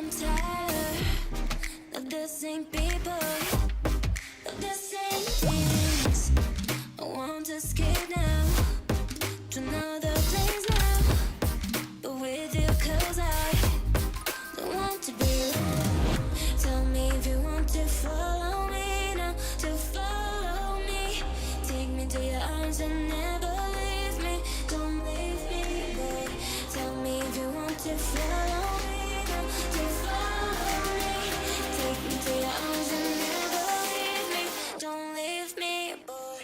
am tired of the same people, of the same things. I want to escape now to another place now, but with you, 'cause I don't want to be alone. Tell me if you want to follow me now, to follow me. Take me to your arms and never leave me. Don't leave me, boy. Tell me if you want to follow me now, to follow me. Take me to your arms and never leave me. Don't leave me, boy.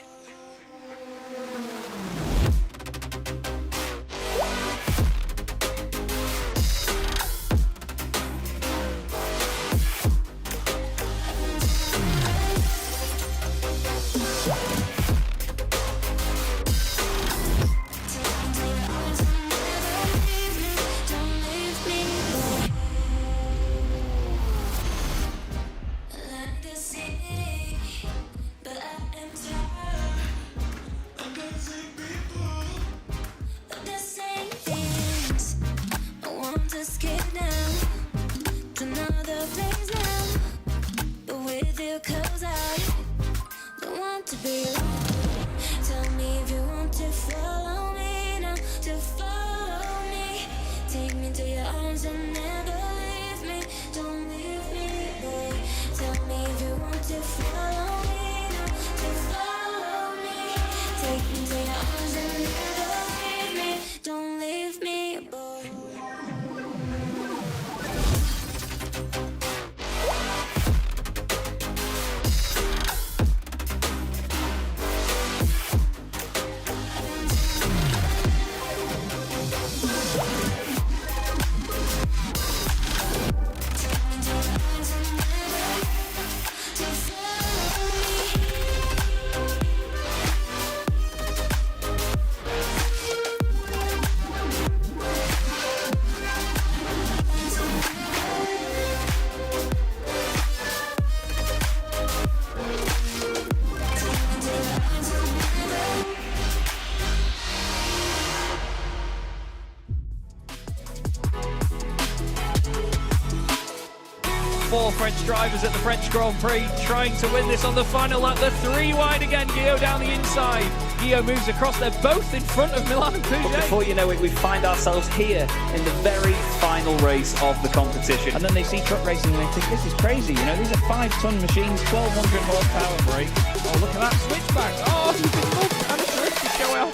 Four French drivers at the French Grand Prix trying to win this on the final lap. The three wide again, Guillaume down the inside. Guillaume moves across, they're both in front of Milan and Pouget. But before you know it, we find ourselves here in the very final race of the competition. And then they see truck racing and they think, this is crazy, you know, these are 5-ton machines, 1,200 horsepower brake. Oh, look at that switchback. Oh, he's been moved and a trick to show off.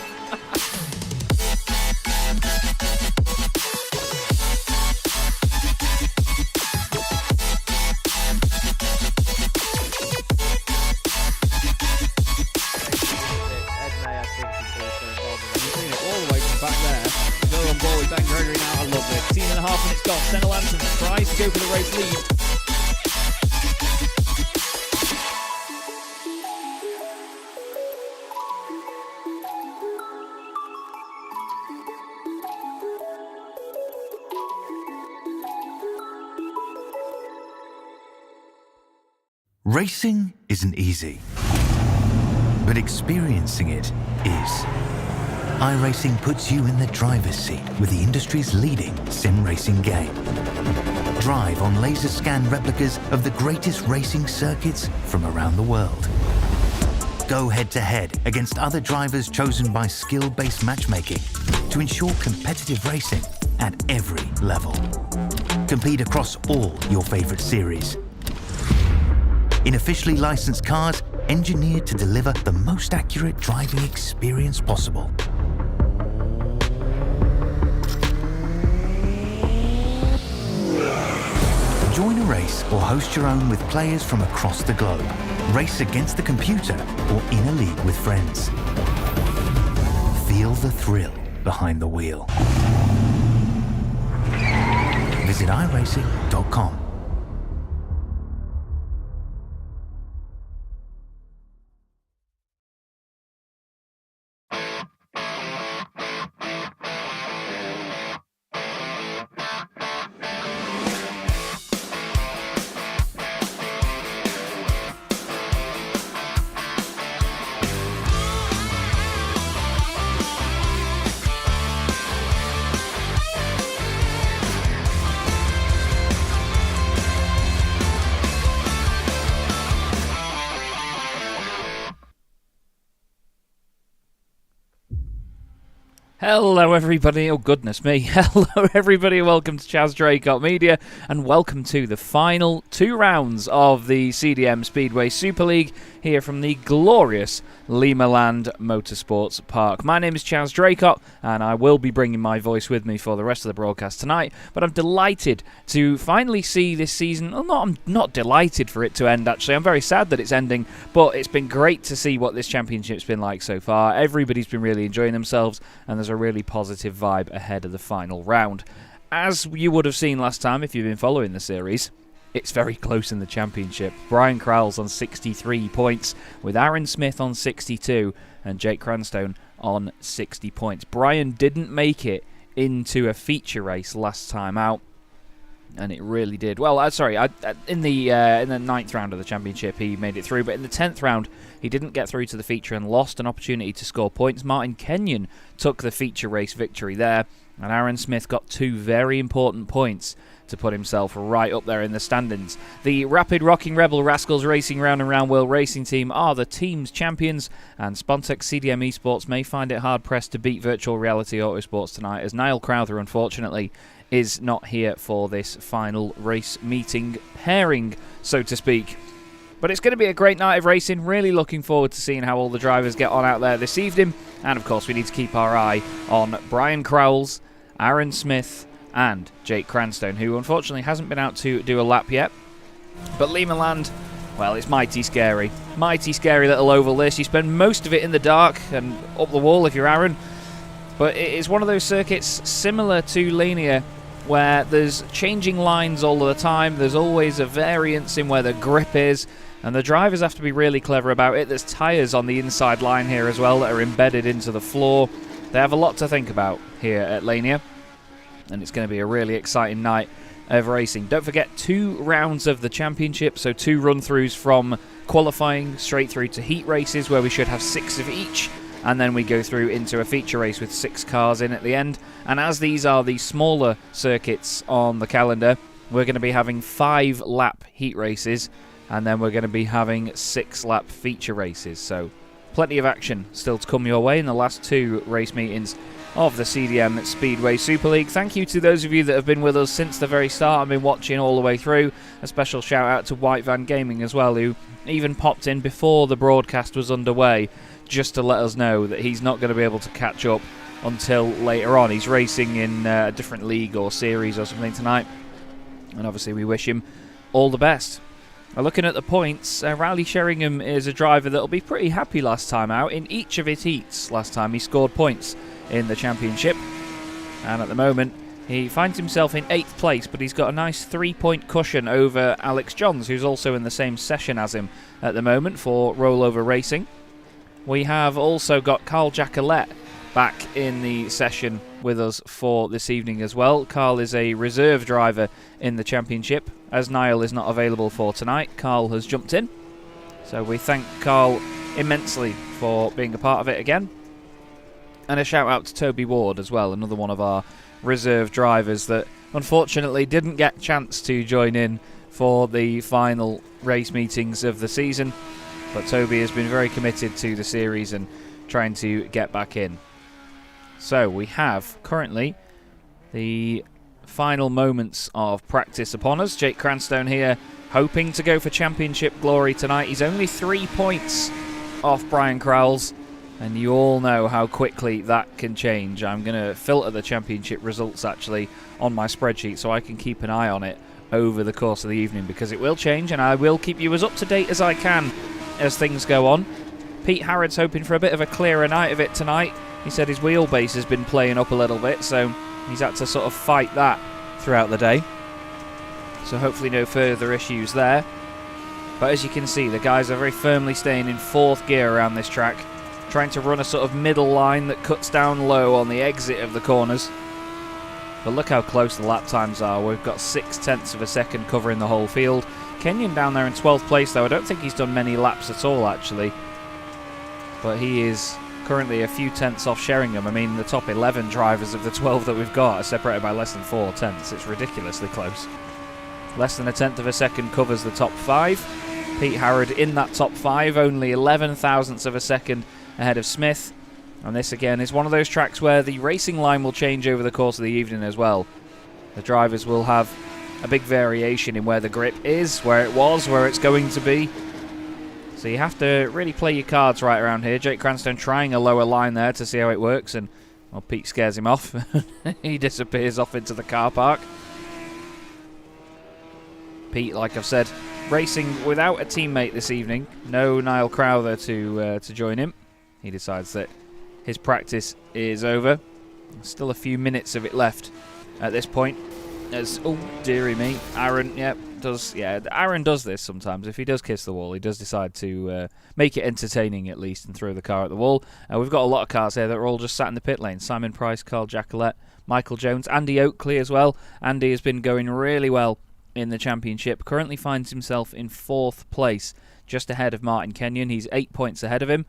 I love it. 10.5 minutes gone. Senna Lanson tries to go for the race lead. Racing isn't easy, but experiencing it is. iRacing puts you in the driver's seat with the industry's leading sim racing game. Drive on laser scan replicas of the greatest racing circuits from around the world. Go head to head against other drivers chosen by skill-based matchmaking to ensure competitive racing at every level. Compete across all your favorite series. In officially licensed cars, engineered to deliver the most accurate driving experience possible. Join a race or host your own with players from across the globe. Race against the computer or in a league with friends. Feel the thrill behind the wheel. Visit iRacing.com. Hello everybody, oh goodness me, hello everybody, welcome to Chaz Draycott Media and welcome to the final 2 rounds of the CDM Speedway Superleague here from the glorious Limaland Motorsports Park. My name is Chaz Draycott and I will be bringing my voice with me for the rest of the broadcast tonight, but I'm delighted to finally see this season. Well, I'm not delighted for it to end actually, I'm very sad that it's ending, but it's been great to see what this championship's been like so far. Everybody's been really enjoying themselves and there's a really positive vibe ahead of the final round. As you would have seen last time if you've been following the series, it's very close in the championship. Bryan Crauwels on 63 points with Aaron Smith on 62 and Jake Cranstone on 60 points. Bryan didn't make it into a feature race last time out, and it really did. Well, in the 9th round of the championship he made it through, but in the 10th round he didn't get through to the feature and lost an opportunity to score points. Martin Kenyon took the feature race victory there, and Aaron Smith got 2 very important points to put himself right up there in the standings. The Rapid Rocking Rebel Rascals Racing Round and Round World Racing Team are the team's champions, and Spontex CDM Esports may find it hard-pressed to beat Virtual Reality Autosports tonight, as Niall Crowther, unfortunately, is not here for this final race meeting pairing, so to speak. But it's going to be a great night of racing. Really looking forward to seeing how all the drivers get on out there this evening. And of course we need to keep our eye on Bryan Crauwels, Aaron Smith and Jake Cranstone, who unfortunately hasn't been out to do a lap yet. But Limaland, well, it's mighty scary. Mighty scary little oval this. You spend most of it in the dark and up the wall if you're Aaron. But it is one of those circuits similar to Linear, where there's changing lines all the time. There's always a variance in where the grip is, and the drivers have to be really clever about it. There's tyres on the inside line here as well that are embedded into the floor. They have a lot to think about here at Linear, and it's going to be a really exciting night of racing. Don't forget 2 rounds of the championship, so 2 run-throughs from qualifying straight through to heat races, where we should have 6 of each, and then we go through into a feature race with 6 cars in at the end. And as these are the smaller circuits on the calendar, we're going to be having 5-lap heat races, and then we're going to be having 6-lap feature races. So plenty of action still to come your way in the last 2 race meetings of the CDM Speedway Superleague. Thank you to those of you that have been with us since the very start and been watching all the way through. A special shout out to White Van Gaming as well, who even popped in before the broadcast was underway just to let us know that he's not going to be able to catch up until later on. He's racing in a different league or series or something tonight, and obviously we wish him all the best. Looking at the points, Riley Sheringham is a driver that will be pretty happy last time out. In each of his heats last time he scored points in the championship, and at the moment he finds himself in 8th place, but he's got a nice 3-point cushion over Alex Johns, who's also in the same session as him at the moment for rollover racing. We have also got Carl Jacquelet back in the session with us for this evening as well. Carl is a reserve driver in the championship, as Niall is not available for tonight. Carl has jumped in, so we thank Carl immensely for being a part of it again. And a shout out to Toby Ward as well, another one of our reserve drivers that unfortunately didn't get a chance to join in for the final race meetings of the season. But Toby has been very committed to the series and trying to get back in. So we have currently the final moments of practice upon us. Jake Cranstone here hoping to go for championship glory tonight. He's only 3 points off Bryan Crauwels, and you all know how quickly that can change. I'm going to filter the championship results actually on my spreadsheet so I can keep an eye on it over the course of the evening, because it will change, and I will keep you as up to date as I can as things go on. Pete Harrod's hoping for a bit of a clearer night of it tonight. He said his wheelbase has been playing up a little bit, so he's had to sort of fight that throughout the day. So hopefully no further issues there. But as you can see, the guys are very firmly staying in 4th gear around this track, trying to run a sort of middle line that cuts down low on the exit of the corners. But look how close the lap times are. We've got 0.6 of a second covering the whole field. Kenyon down there in 12th place though. I don't think he's done many laps at all actually. But he is currently a few tenths off Sheringham. I mean, the top 11 drivers of the 12 that we've got are separated by less than 4 tenths. It's ridiculously close. Less than 1/10 of a second covers the top 5. Pete Harrod in that top 5, only 11 thousandths of a second ahead of Smith. And this again is one of those tracks where the racing line will change over the course of the evening as well. The drivers will have a big variation in where the grip is, where it was, where it's going to be. So you have to really play your cards right around here. Jake Cranstone trying a lower line there to see how it works, and well, Pete scares him off. He disappears off into the car park. Pete, like I've said, racing without a teammate this evening. No Niall Crowther to join him. He decides that his practice is over. Still a few minutes of it left at this point. As, oh dearie me, Aaron, Aaron does this sometimes. If he does kiss the wall, he does decide to make it entertaining at least and throw the car at the wall. We've got a lot of cars here that are all just sat in the pit lane. Simon Price, Carl Jacquelet, Michael Jones, Andy Oakley as well. Andy has been going really well in the championship. Currently finds himself in 4th place, just ahead of Martin Kenyon. He's 8 points ahead of him.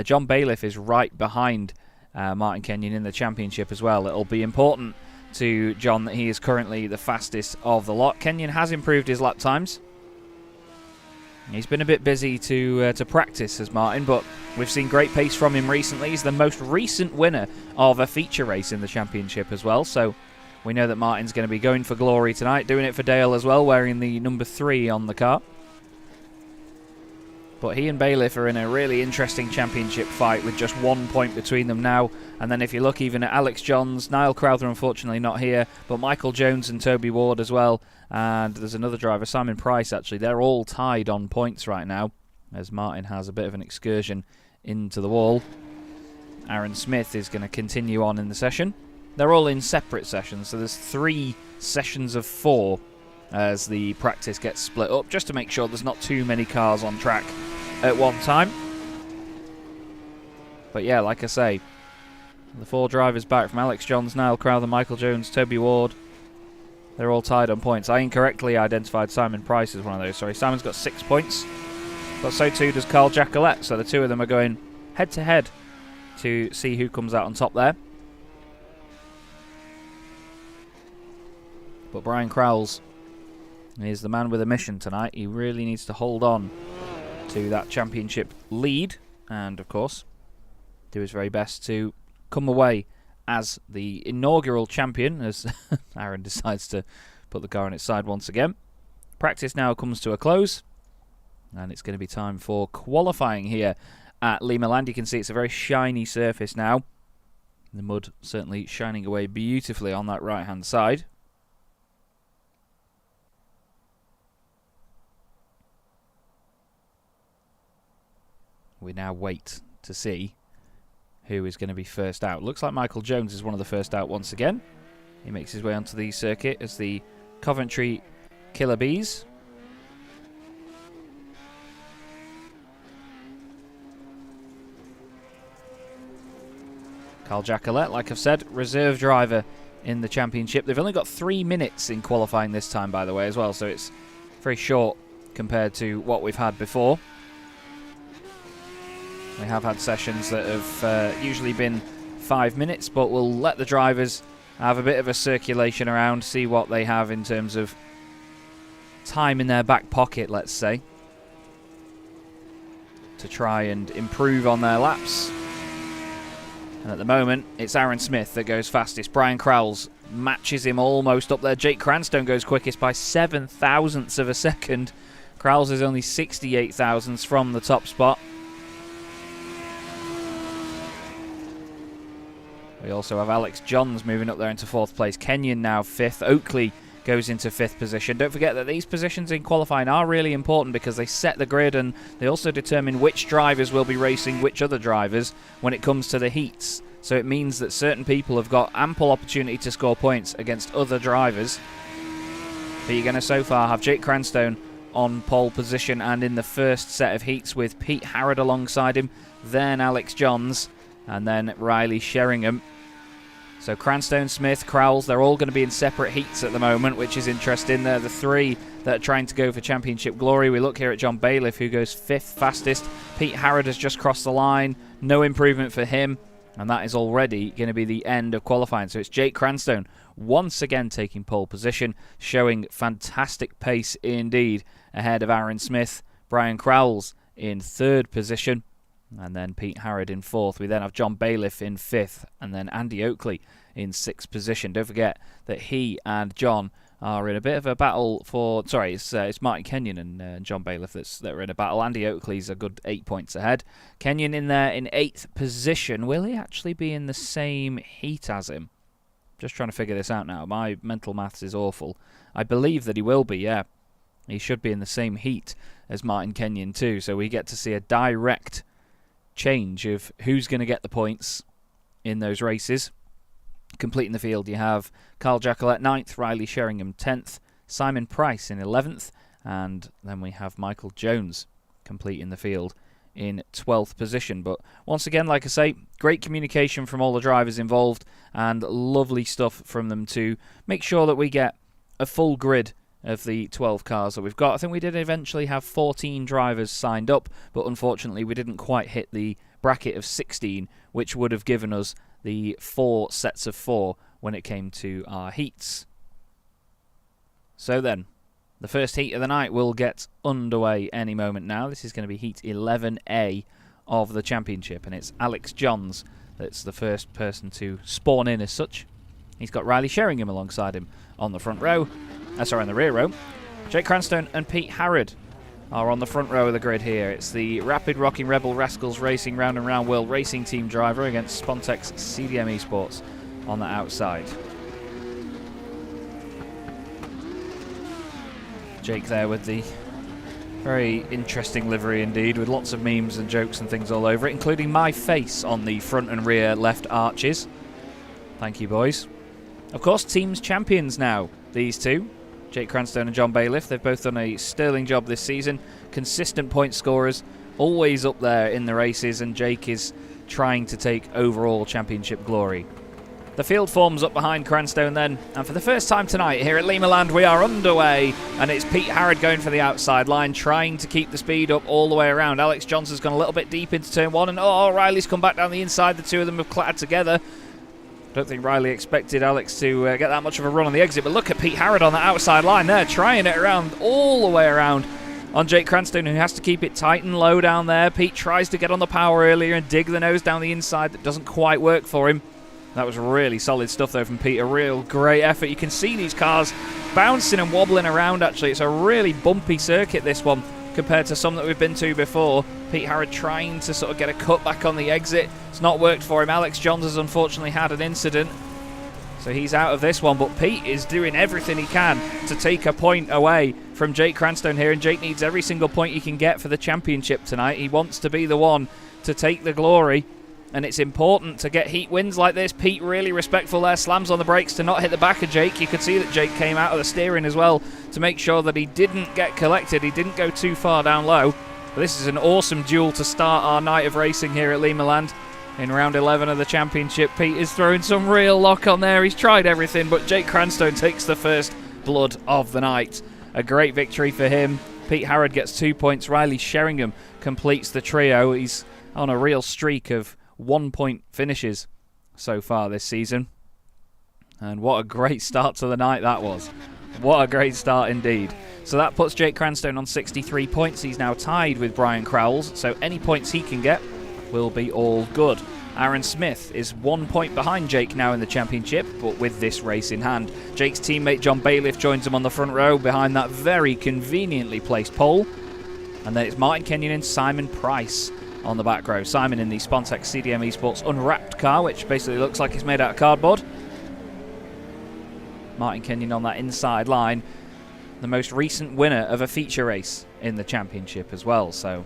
John Bailiff is right behind Martin Kenyon in the championship as well. It'll be important to John that he is currently the fastest of the lot. Kenyon has improved his lap times. He's been a bit busy to practice as Martin, but we've seen great pace from him recently. He's the most recent winner of a feature race in the championship as well, so we know that Martin's going to be going for glory tonight, doing it for Dale as well, wearing the number 3 on the car. But he and Bailiff are in a really interesting championship fight with just 1 point between them now. And then if you look even at Alex Johns, Niall Crowther unfortunately not here, but Michael Jones and Toby Ward as well. And there's another driver, Simon Price actually. They're all tied on points right now, as Martin has a bit of an excursion into the wall. Aaron Smith is going to continue on in the session. They're all in separate sessions, so there's 3 sessions of 4 as the practice gets split up, just to make sure there's not too many cars on track at one time. But yeah, like I say, the 4 drivers back from Alex Johns, Niall Crowther, Michael Jones, Toby Ward, they're all tied on points. I incorrectly identified Simon Price as one of those. Sorry, Simon's got 6 points, but so too does Carl Jacquelet. So the 2 of them are going head to head to see who comes out on top there. But Bryan Crauwels is the man with a mission tonight. He really needs to hold on to that championship lead and, of course, do his very best to come away as the inaugural champion, as Aaron decides to put the car on its side once again. Practice now comes to a close, and it's going to be time for qualifying here at Limaland. You can see it's a very shiny surface now. The mud certainly shining away beautifully on that right-hand side. We now wait to see who is going to be first out. Looks like Michael Jones is one of the first out once again. He makes his way onto the circuit as the Coventry Killer Bees. Carl Jacquelet, like I've said, reserve driver in the championship. They've only got 3 minutes in qualifying this time, by the way, as well, so it's very short compared to what we've had before. We have had sessions that have usually been 5 minutes, but we'll let the drivers have a bit of a circulation around, see what they have in terms of time in their back pocket, let's say, to try and improve on their laps. And at the moment, it's Aaron Smith that goes fastest. Bryan Crauwels matches him almost up there. Jake Cranstone goes quickest by 7 thousandths of a second. Crauwels is only 68 thousandths from the top spot. We also have Alex Johns moving up there into 4th place. Kenyon now 5th. Oakley goes into 5th position. Don't forget that these positions in qualifying are really important because they set the grid and they also determine which drivers will be racing which other drivers when it comes to the heats. So it means that certain people have got ample opportunity to score points against other drivers. But you're going to so far have Jake Cranstone on pole position and in the first set of heats with Pete Harrod alongside him, then Alex Johns, and then Riley Sheringham. So Cranstone, Smith, Crauwels, they're all going to be in separate heats at the moment, which is interesting. They're the 3 that are trying to go for championship glory. We look here at John Bailiff, who goes 5th fastest. Pete Harrod has just crossed the line. No improvement for him. And that is already going to be the end of qualifying. So it's Jake Cranstone once again taking pole position, showing fantastic pace indeed ahead of Aaron Smith. Bryan Crauwels in 3rd position. And then Pete Harrod in 4th. We then have John Bailiff in 5th. And then Andy Oakley in 6th position. Don't forget that he and John are in a bit of a battle for... Sorry, it's Martin Kenyon and John Bailiff that are in a battle. Andy Oakley's a good 8 points ahead. Kenyon in there in 8th position. Will he actually be in the same heat as him? Just trying to figure this out now. My mental maths is awful. I believe that he will be, yeah. He should be in the same heat as Martin Kenyon too. So we get to see a direct change of who's going to get the points in those races. Completing the field, you have Carl Jacquelet 9th, Riley Sheringham 10th, Simon Price in 11th, and then we have Michael Jones completing the field in 12th position. But once again, like I say, great communication from all the drivers involved and lovely stuff from them to make sure that we get a full grid of the 12 cars that we've got. I think we did eventually have 14 drivers signed up, but unfortunately we didn't quite hit the bracket of 16, which would have given us the 4 sets of 4 when it came to our heats. So then, the first heat of the night will get underway any moment now. This is going to be heat 11A of the championship, and it's Alex Johns that's the first person to spawn in as such. He's got Riley Sheringham alongside him on the front row. On the rear row. Jake Cranstone and Pete Harrod are on the front row of the grid here. It's the Rapid Rocking Rebel Rascals Racing Round and Round World Racing Team driver against Spontex CDM Esports on the outside. Jake there with the very interesting livery indeed, with lots of memes and jokes and things all over it, including my face on the front and rear left arches. Thank you, boys. Of course, teams champions now, these two. Jake Cranstone and John Bailiff, they've both done a sterling job this season. Consistent point scorers, always up there in the races, and Jake is trying to take overall championship glory. The field forms up behind Cranstone then, and for the first time tonight here at Limaland we are underway, and it's Pete Harrod going for the outside line, trying to keep the speed up all the way around. Alex Johnson's gone a little bit deep into turn 1, and Riley's come back down the inside. The two of them have clattered together. Don't think Riley expected Alex to get that much of a run on the exit, but look at Pete Harrod on the outside line there, trying it around all the way around on Jake Cranstone, who has to keep it tight and low down there. Pete tries to get on the power earlier and dig the nose down the inside. That doesn't quite work for him. That was really solid stuff though from Pete, a real great effort. You can see these cars bouncing and wobbling around actually. It's a really bumpy circuit, this one, compared to some that we've been to before. Pete Harrod trying to sort of get a cut back on the exit. It's not worked for him. Alex Johns has unfortunately had an incident, so he's out of this one. But Pete is doing everything he can to take a point away from Jake Cranstone here, and Jake needs every single point he can get for the championship tonight. He wants to be the one to take the glory, and it's important to get heat wins like this. Pete really respectful there, slams on the brakes to not hit the back of Jake. You could see that Jake came out of the steering as well to make sure that he didn't get collected. He didn't go too far down low. But this is an awesome duel to start our night of racing here at Limaland in round 11 of the championship. Pete is throwing some real lock on there. He's tried everything, but Jake Cranstone takes the first blood of the night. A great victory for him. Pete Harrod gets 2 points. Riley Sheringham completes the trio. He's on a real streak of 1 point finishes so far this season. And what a great start to the night that was. What a great start indeed. So that puts Jake Cranstone on 63 points. He's now tied with Bryan Crauwels, so any points he can get will be all good. Aaron Smith is 1 point behind Jake now in the championship, but with this race in hand. Jake's teammate John Bailiff joins him on the front row behind that very conveniently placed pole. And then it's Martin Kenyon and Simon Price on the back row. Simon in the Spontex CDM Esports unwrapped car, which basically looks like it's made out of cardboard. Martin Kenyon on that inside line, the most recent winner of a feature race in the championship as well. So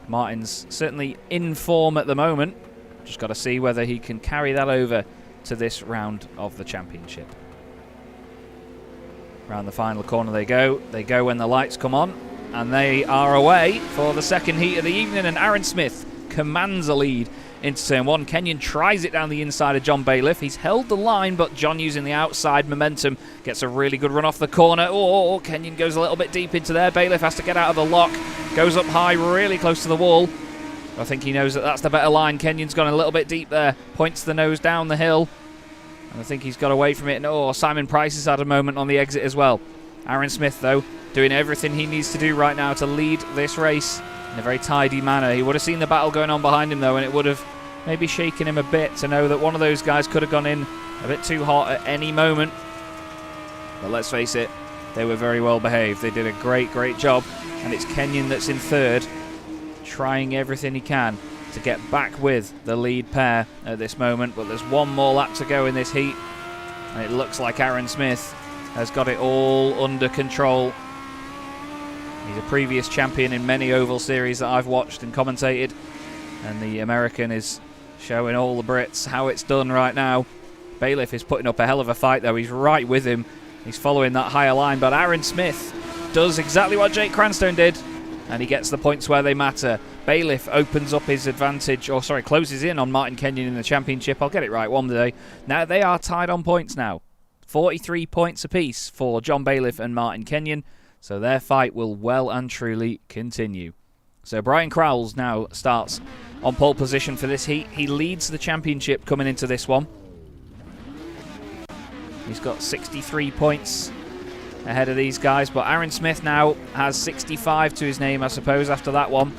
Martin's certainly in form at the moment. Just got to see whether he can carry that over to this round of the championship. Round the final corner they go. They go when the lights come on, and they are away for the second heat of the evening, and Aaron Smith commands a lead into turn 1. Kenyon tries it down the inside of John Bailiff. He's held the line, but John, using the outside momentum, gets a really good run off the corner. Kenyon goes a little bit deep into there. Bailiff has to get out of the lock. Goes up high, really close to the wall. I think he knows that that's the better line. Kenyon's gone a little bit deep there. Points the nose down the hill. And I think he's got away from it. And Simon Price has had a moment on the exit as well. Aaron Smith, though, doing everything he needs to do right now to lead this race in a very tidy manner. He would have seen the battle going on behind him, though, and it would have maybe shaken him a bit to know that one of those guys could have gone in a bit too hot at any moment. But let's face it, they were very well behaved. They did a great job, and it's Kenyon that's in third, trying everything he can to get back with the lead pair at this moment. But there's one more lap to go in this heat, and it looks like Aaron Smith has got it all under control. He's a previous champion in many oval series that I've watched and commentated, and the American is showing all the Brits how it's done right now. Bailiff is putting up a hell of a fight, though. He's right with him. He's following that higher line, but Aaron Smith does exactly what Jake Cranstone did, and he gets the points where they matter. Bailiff opens up his advantage, or sorry, closes in on Martin Kenyon in the championship. I'll get it right one day. Now they are tied on points now. 43 points apiece for John Bailiff and Martin Kenyon, so their fight will well and truly continue. So Bryan Crauwels now starts on pole position for this heat. He leads the championship coming into this one. He's got 63 points ahead of these guys, but Aaron Smith now has 65 to his name, I suppose, after that one.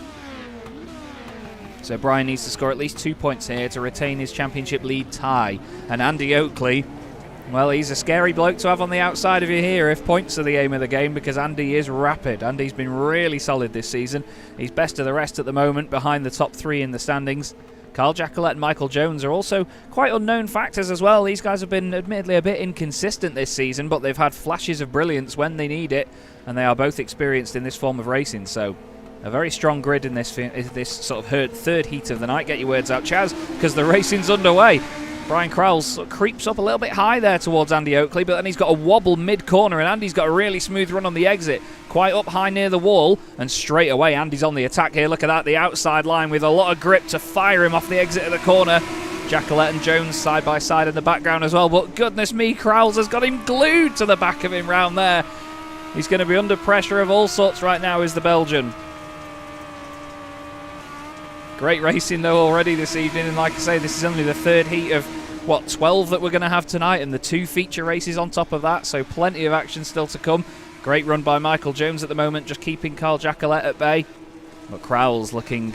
So Bryan needs to score at least 2 points here to retain his championship lead tie. And Andy Oakley, well, he's a scary bloke to have on the outside of you here if points are the aim of the game, because Andy is rapid. Andy's been really solid this season. He's best of the rest at the moment, behind the top three in the standings. Carl Jacquelet and Michael Jones are also quite unknown factors as well. These guys have been admittedly a bit inconsistent this season, but they've had flashes of brilliance when they need it, and they are both experienced in this form of racing. So a very strong grid in this sort of third heat of the night. Get your words out, Chaz, because the racing's underway. Bryan Crauwels creeps up a little bit high there towards Andy Oakley, but then he's got a wobble mid-corner, and Andy's got a really smooth run on the exit. Quite up high near the wall, and straight away Andy's on the attack here. Look at that, the outside line with a lot of grip to fire him off the exit of the corner. Jacquelet and Jones side by side in the background as well, but goodness me, Crauwels has got him glued to the back of him round there. He's going to be under pressure of all sorts right now, is the Belgian. Great racing though already this evening, and like I say, this is only the third heat of 12 that we're going to have tonight, and the 2 feature races on top of that, so plenty of action still to come. Great run by Michael Jones at the moment, just keeping Carl Jacquelet at bay. But Crauwels looking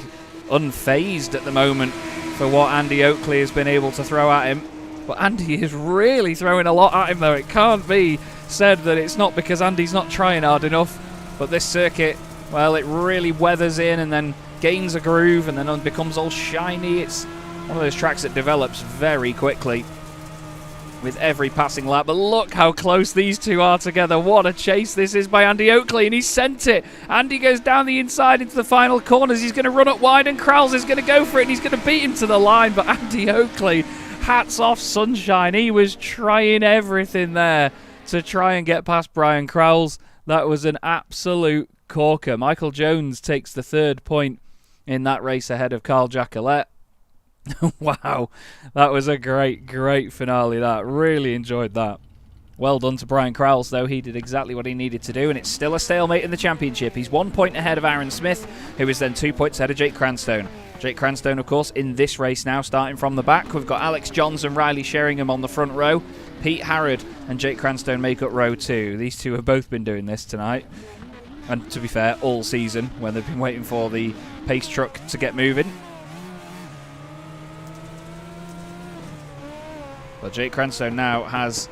unfazed at the moment for what Andy Oakley has been able to throw at him. But Andy is really throwing a lot at him though. It can't be said that it's not because Andy's not trying hard enough. But this circuit, well, it really weathers in and then gains a groove and then becomes all shiny. It's one of those tracks that develops very quickly with every passing lap. But look how close these two are together. What a chase this is by Andy Oakley, and he sent it. Andy goes down the inside into the final corners. He's going to run up wide, and Crauwels is going to go for it, and he's going to beat him to the line. But Andy Oakley, hats off sunshine. He was trying everything there to try and get past Bryan Crauwels. That was an absolute corker. Michael Jones takes the 3rd point in that race ahead of Carl Jacquelet. Wow, that was a great finale. That really enjoyed that. Well done to Bryan Crauwels though. He did exactly what he needed to do, and it's still a stalemate in the championship. He's 1 point ahead of Aaron Smith, who is then 2 points ahead of Jake Cranstone. Jake Cranstone, of course, in this race now, starting from the back. We've got Alex Johns and Riley Sheringham on the front row. Pete Harrod and Jake Cranstone make up row 2. These two have both been doing this tonight, and to be fair, all season, when they've been waiting for the pace truck to get moving. But Jake Cranstone now has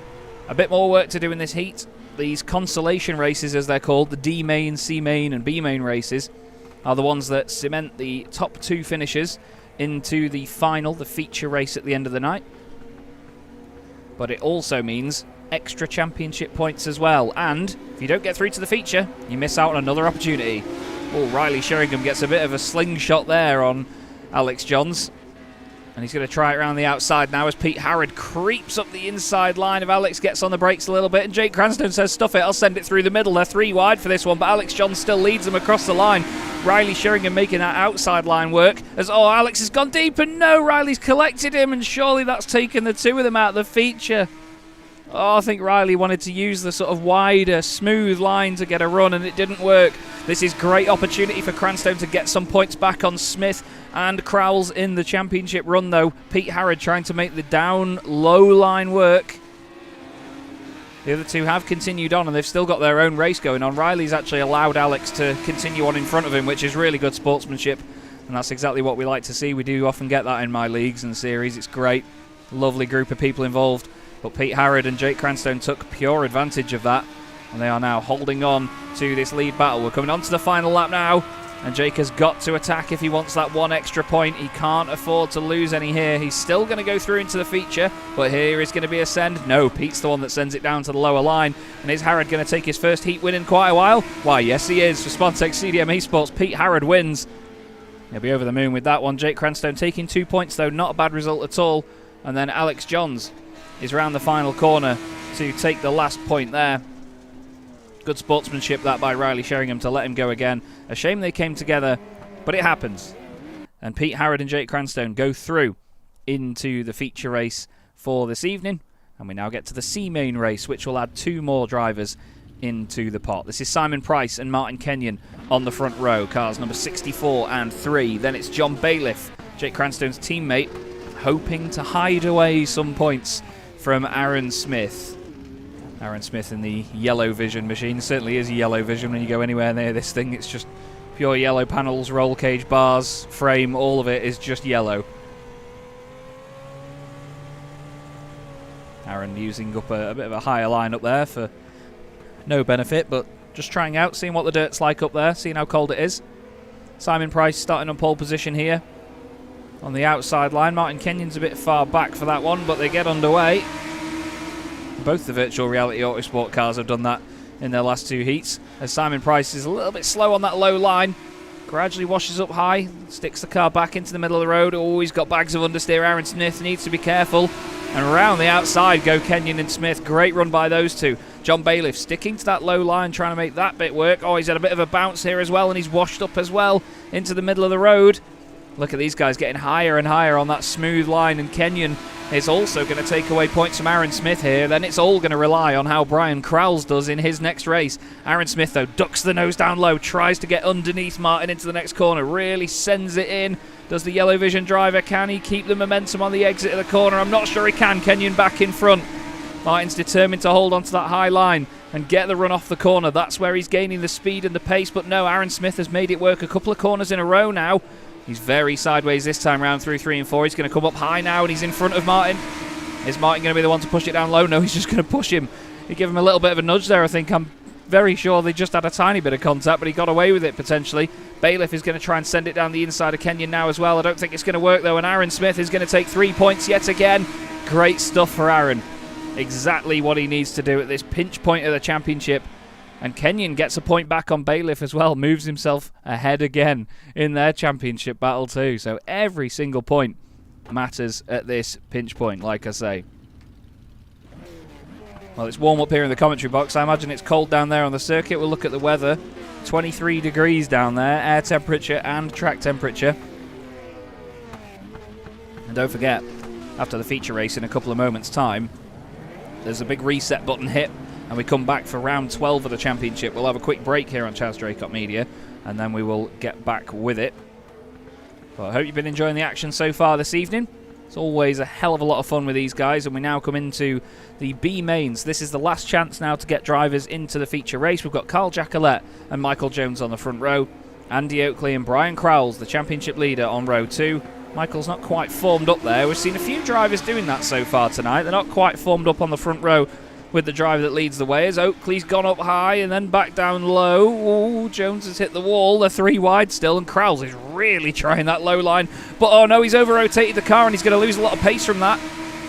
a bit more work to do in this heat. These consolation races, as they're called, the D main, C main and B main races, are the ones that cement the top 2 finishers into the final, the feature race at the end of the night. But it also means extra championship points as well. And if you don't get through to the feature, you miss out on another opportunity. Oh, Riley Sheringham gets a bit of a slingshot there on Alex Johns. And he's going to try it around the outside now as Pete Harrod creeps up the inside line. If Alex gets on the brakes a little bit, and Jake Cranstone says, stuff it, I'll send it through the middle. They're 3 wide for this one, but Alex Johns still leads them across the line. Riley Sheringham making that outside line work as, oh, Alex has gone deep, and no, Riley's collected him, and surely that's taken the 2 of them out of the feature. Oh, I think Riley wanted to use the sort of wider, smooth line to get a run, and it didn't work. This is great opportunity for Cranstone to get some points back on Smith and Crauwels in the championship run, though. Pete Harrod trying to make the down-low line work. The other two have continued on, and they've still got their own race going on. Riley's actually allowed Alex to continue on in front of him, which is really good sportsmanship, and that's exactly what we like to see. We do often get that in my leagues and series. It's great. Lovely group of people involved. But Pete Harrod and Jake Cranstone took pure advantage of that, and they are now holding on to this lead battle. We're coming on to the final lap now, and Jake has got to attack if he wants that one extra point. He can't afford to lose any here. He's still going to go through into the feature, but here is going to be a send. No, Pete's the one that sends it down to the lower line. And is Harrod going to take his first heat win in quite a while? Why, yes he is. For Spontex CDM Esports, Pete Harrod wins. He'll be over the moon with that one. Jake Cranstone taking 2 points though, not a bad result at all. And then Alex Johns is round the final corner to take the last point there. Good sportsmanship that by Riley Sheringham to let him go again. A shame they came together, but it happens. And Pete Harrod and Jake Cranstone go through into the feature race for this evening. And we now get to the C-Main race, which will add 2 more drivers into the pot. This is Simon Price and Martin Kenyon on the front row. Cars number 64 and 3. Then it's John Bailiff, Jake Cranstone's teammate, hoping to hide away some points from Aaron Smith. Aaron Smith in the yellow vision machine. Certainly is yellow vision when you go anywhere near this thing. It's just pure yellow panels, roll cage, bars, frame, all of it is just yellow. Aaron using up a bit of a higher line up there for no benefit, but just trying out, seeing what the dirt's like up there, seeing how cold it is. Simon Price starting on pole position here on the outside line. Martin Kenyon's a bit far back for that one, but they get underway. Both the virtual reality autosport cars have done that in their last 2 heats, as Simon Price is a little bit slow on that low line. Gradually washes up high, sticks the car back into the middle of the road. Oh, he's got bags of understeer. Aaron Smith needs to be careful. And around the outside go Kenyon and Smith. Great run by those two. John Bailiff sticking to that low line, trying to make that bit work. Oh, he's had a bit of a bounce here as well, and he's washed up as well into the middle of the road. Look at these guys getting higher and higher on that smooth line, and Kenyon is also going to take away points from Aaron Smith here. Then it's all going to rely on how Bryan Crauwels does in his next race. Aaron Smith, though, ducks the nose down low, tries to get underneath Martin into the next corner, really sends it in. Does the yellow vision driver, can he keep the momentum on the exit of the corner? I'm not sure he can. Kenyon back in front. Martin's determined to hold on to that high line and get the run off the corner. That's where he's gaining the speed and the pace, but no, Aaron Smith has made it work a couple of corners in a row now. He's very sideways this time round through 3 and 4. He's going to come up high now, and he's in front of Martin. Is Martin going to be the one to push it down low? No, he's just going to push him. He gave him a little bit of a nudge there, I think. I'm very sure they just had a tiny bit of contact, but he got away with it potentially. Bailiff is going to try and send it down the inside of Kenyon now as well. I don't think it's going to work though, and Aaron Smith is going to take 3 points yet again. Great stuff for Aaron. Exactly what he needs to do at this pinch point of the championship. And Kenyon gets a point back on Bailiff as well, moves himself ahead again in their championship battle too. So every single point matters at this pinch point, like I say. Well, it's warm up here in the commentary box. I imagine it's cold down there on the circuit. We'll look at the weather. 23 degrees down there, air temperature and track temperature. And don't forget, after the feature race in a couple of moments' time, there's a big reset button hit, and we come back for round 12 of the championship. We'll have a quick break here on Chaz Draycott Media, and then we will get back with it. Well, I hope you've been enjoying the action so far this evening. It's always a hell of a lot of fun with these guys, and we now come into the B mains. This is the last chance now to get drivers into the feature race. We've got Carl Jacquelet and Michael Jones on the front row. Andy Oakley and Bryan Crauwels, the championship leader, on row 2. Michael's not quite formed up there. We've seen a few drivers doing that so far tonight. They're not quite formed up on the front row with the driver that leads the way, as Oakley's gone up high and then back down low. Ooh, Jones has hit the wall. They're 3 wide still, and Crauwels is really trying that low line. But oh no, he's over-rotated the car and he's going to lose a lot of pace from that.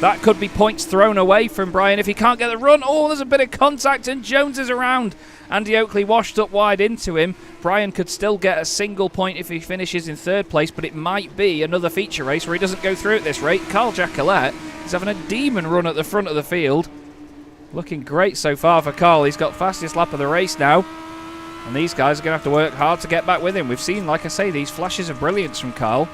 That could be points thrown away from Bryan if he can't get the run. Oh, there's a bit of contact and Jones is around. Andy Oakley washed up wide into him. Bryan could still get a single point if he finishes in 3rd place, but it might be another feature race where he doesn't go through at this rate. Carl Jacquelet is having a demon run at the front of the field. Looking great so far for Carl. He's got fastest lap of the race now. And these guys are going to have to work hard to get back with him. We've seen, like I say, these flashes of brilliance from Carl.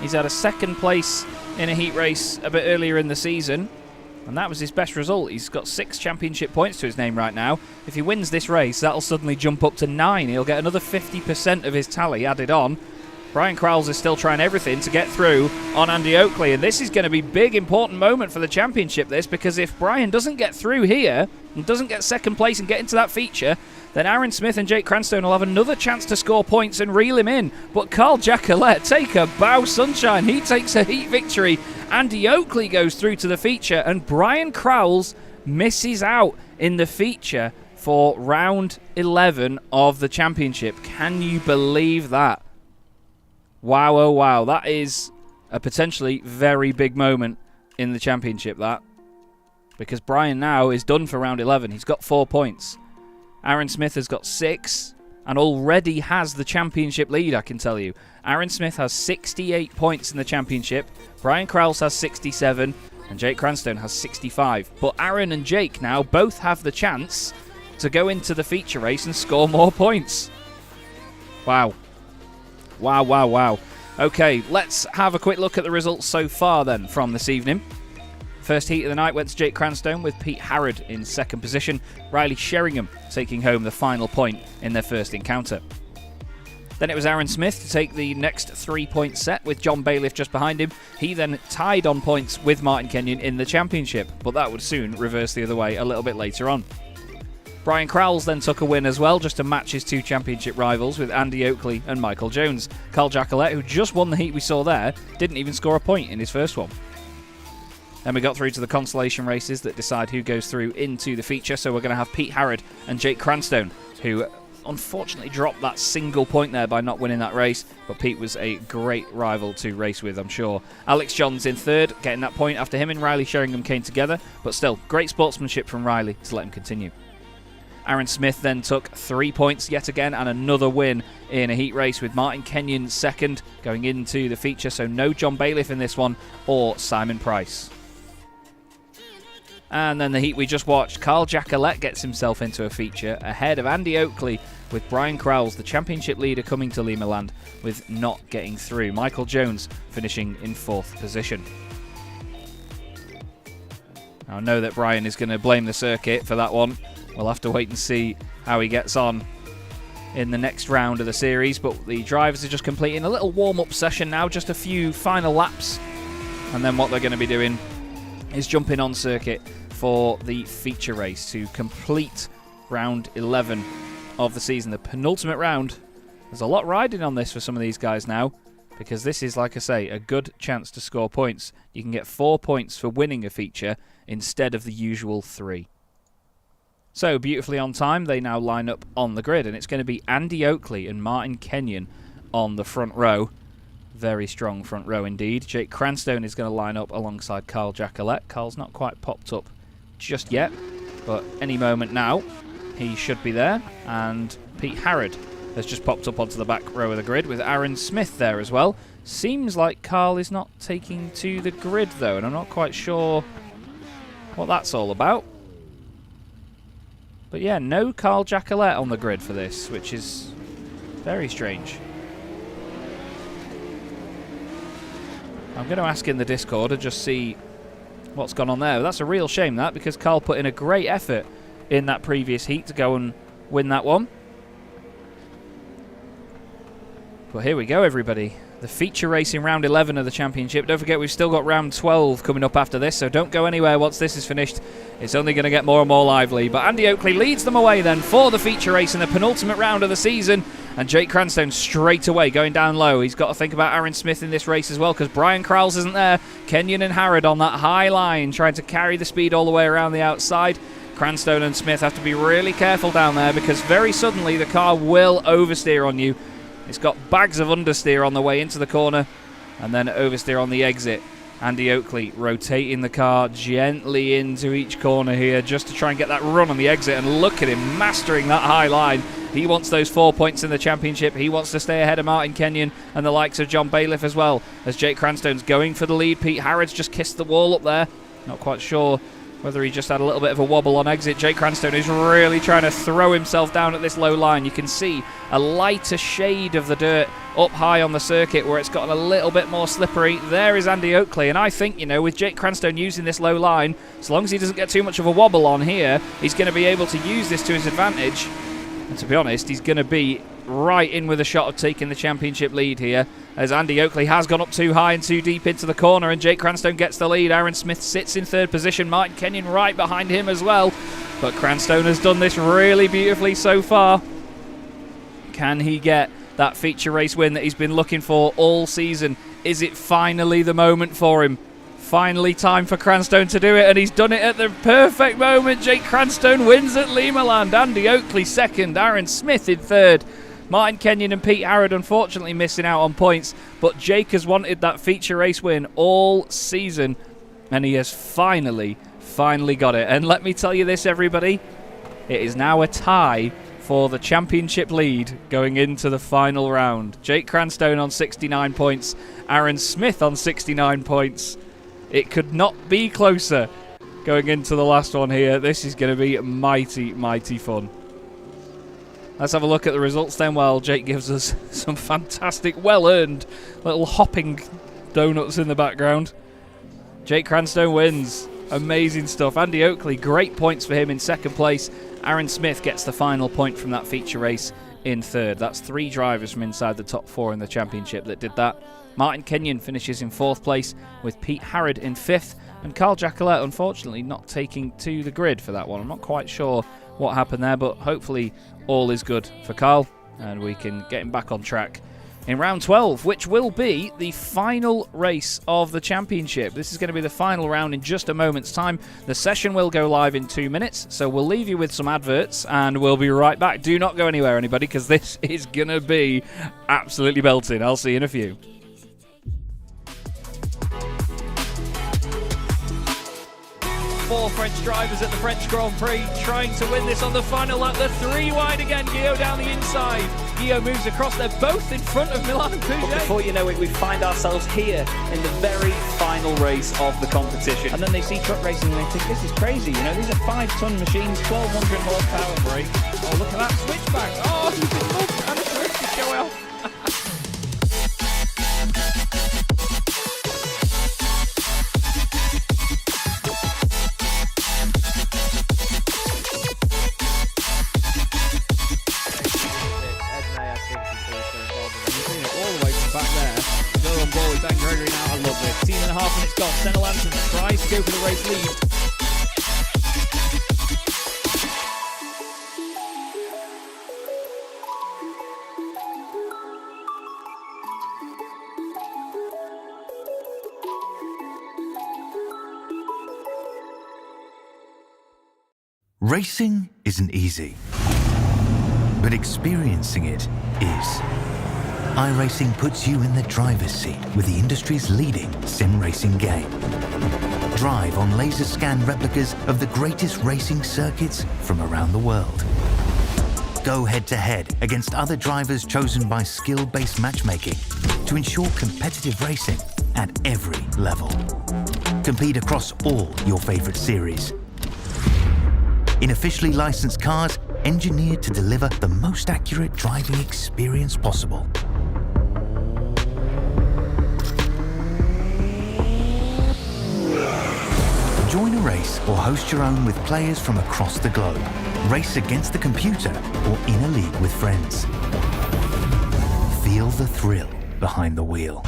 He's had a 2nd place in a heat race a bit earlier in the season, and that was his best result. He's got 6 championship points to his name right now. If he wins this race, that'll suddenly jump up to 9. He'll get another 50% of his tally added on. Bryan Crauwels is still trying everything to get through on Andy Oakley, and this is going to be a big, important moment for the championship, this, because if Bryan doesn't get through here and doesn't get second place and get into that feature, then Aaron Smith and Jake Cranstone will have another chance to score points and reel him in. But Carl Jacquelet, take a bow, sunshine. He takes a heat victory. Andy Oakley goes through to the feature, and Bryan Crauwels misses out in the feature for round 11 of the championship. Can you believe that? Wow, oh wow. That is a potentially very big moment in the championship, that. Because Bryan now is done for round 11. He's got 4 points. Aaron Smith has got 6 and already has the championship lead, I can tell you. Aaron Smith has 68 points in the championship. Bryan Crauwels has 67 and Jake Cranstone has 65. But Aaron and Jake now both have the chance to go into the feature race and score more points. Wow. Wow, wow, wow. Okay, let's have a quick look at the results so far then from this evening. First heat of the night went to Jake Cranstone with Pete Harrod in second position. Riley Sheringham taking home the final point in their first encounter. Then it was Aaron Smith to take the next 3-point set with John Bailiff just behind him. He then tied on points with Martin Kenyon in the championship, but that would soon reverse the other way a little bit later on. Bryan Crauwels then took a win as well, just to match his 2 championship rivals with Andy Oakley and Michael Jones. Carl Jacquelet, who just won the heat we saw there, didn't even score a point in his first one. Then we got through to the consolation races that decide who goes through into the feature. So we're going to have Pete Harrod and Jake Cranstone, who unfortunately dropped that single point there by not winning that race. But Pete was a great rival to race with, I'm sure. Alex Johns in third, getting that point after him and Riley Sheringham came together. But still, great sportsmanship from Riley to let him continue. Aaron Smith then took 3 points yet again and another win in a heat race with Martin Kenyon second going into the feature. So no John Bailiff in this one or Simon Price. And then the heat we just watched, Carl Jacquelet gets himself into a feature ahead of Andy Oakley with Bryan Crauwels, the championship leader, coming to Limaland with not getting through. Michael Jones finishing in 4th position. I know that Bryan is going to blame the circuit for that one. We'll have to wait and see how he gets on in the next round of the series, but the drivers are just completing a little warm-up session now, just a few final laps, and then what they're going to be doing is jumping on circuit for the feature race to complete round 11 of the season, the penultimate round. There's a lot riding on this for some of these guys now, because this is, like I say, a good chance to score points. You can get 4 points for winning a feature instead of the usual 3. So, beautifully on time, they now line up on the grid, and it's going to be Andy Oakley and Martin Kenyon on the front row. Very strong front row indeed. Jake Cranstone is going to line up alongside Carl Jacquelet. Carl's not quite popped up just yet, but any moment now he should be there. And Pete Harrod has just popped up onto the back row of the grid with Aaron Smith there as well. Seems like Carl is not taking to the grid though, and I'm not quite sure what that's all about. But yeah, no Carl Jacquelet on the grid for this, which is very strange. I'm going to ask in the Discord and just see what's gone on there. But that's a real shame, that, because Carl put in a great effort in that previous heat to go and win that one. But here we go, everybody. The feature race in round 11 of the championship. Don't forget, we've still got round 12 coming up after this, so don't go anywhere once this is finished. It's only going to get more and more lively. But Andy Oakley leads them away then for the feature race in the penultimate round of the season. And Jake Cranstone straight away going down low. He's got to think about Aaron Smith in this race as well, because Bryan Crauwels isn't there. Kenyon and Harrod on that high line, trying to carry the speed all the way around the outside. Cranstone and Smith have to be really careful down there, because very suddenly the car will oversteer on you. It's got bags of understeer on the way into the corner, and then oversteer on the exit. Andy Oakley rotating the car gently into each corner here just to try and get that run on the exit, and look at him mastering that high line. He wants those 4 points in the championship. He wants to stay ahead of Martin Kenyon and the likes of John Bailiff as well, as Jake Cranstone's going for the lead. Pete Harrod's just kissed the wall up there. Not quite sure whether he just had a little bit of a wobble on exit. Jake Cranstone is really trying to throw himself down at this low line. You can see a lighter shade of the dirt up high on the circuit where it's gotten a little bit more slippery. There is Andy Oakley, and I think, you know, with Jake Cranstone using this low line, as long as he doesn't get too much of a wobble on here, he's going to be able to use this to his advantage. And to be honest, he's going to be right in with a shot of taking the championship lead here, as Andy Oakley has gone up too high and too deep into the corner, and Jake Cranstone gets the lead. Aaron Smith sits in third position, Martin Kenyon right behind him as well, but Cranstone has done this really beautifully so far. Can he get that feature race win that he's been looking for all season? Is it finally the moment for him? Finally time for Cranstone to do it, and he's done it at the perfect moment. Jake Cranstone wins at Limaland. Andy Oakley second, Aaron Smith in third. Martin Kenyon and Pete Harrod unfortunately missing out on points, but Jake has wanted that feature race win all season, and he has finally got it. And let me tell you this, everybody, it is now a tie for the championship lead going into the final round. Jake Cranstone on 69 points, Aaron Smith on 69 points. It could not be closer going into the last one here. This is going to be mighty fun. Let's have a look at the results then while Jake gives us some fantastic, well-earned little hopping donuts in the background. Jake Cranstone wins. Amazing stuff. Andy Oakley, great points for him in second place. Aaron Smith gets the final point from that feature race in third. That's 3 drivers from inside the top 4 in the championship that did that. Martin Kenyon finishes in 4th place with Pete Harrod in 5th, and Carl Jacquelet unfortunately not taking to the grid for that one. I'm not quite sure what happened there, but hopefully all is good for Carl and we can get him back on track in round 12, which will be the final race of the championship. This is going to be the final round in just a moment's time. The session will go live in 2 minutes, so we'll leave you with some adverts and we'll be right back. Do not go anywhere, anybody, because this is going to be absolutely belting. I'll see you in a few. Four French drivers at the French Grand Prix trying to win this on the final lap. They're 3 wide again. Guillaume down the inside. Guillaume moves across. They're both in front of Milan and Pouget. But before you know it, we find ourselves here in the very final race of the competition. And then they see truck racing and they think, this is crazy. You know, these are 5-ton machines, 1,200 horsepower brake. Oh, look at that switchback. Oh, you can look and a drift is going off. Ben Gregory now, I love this. 10.5 minutes gone. Senna Lanson tries to go for the race lead. Racing isn't easy, but experiencing it is. iRacing puts you in the driver's seat with the industry's leading sim racing game. Drive on laser scan replicas of the greatest racing circuits from around the world. Go head to head against other drivers chosen by skill-based matchmaking to ensure competitive racing at every level. Compete across all your favorite series. In officially licensed cars, engineered to deliver the most accurate driving experience possible. Join a race or host your own with players from across the globe. Race against the computer or in a league with friends. Feel the thrill behind the wheel.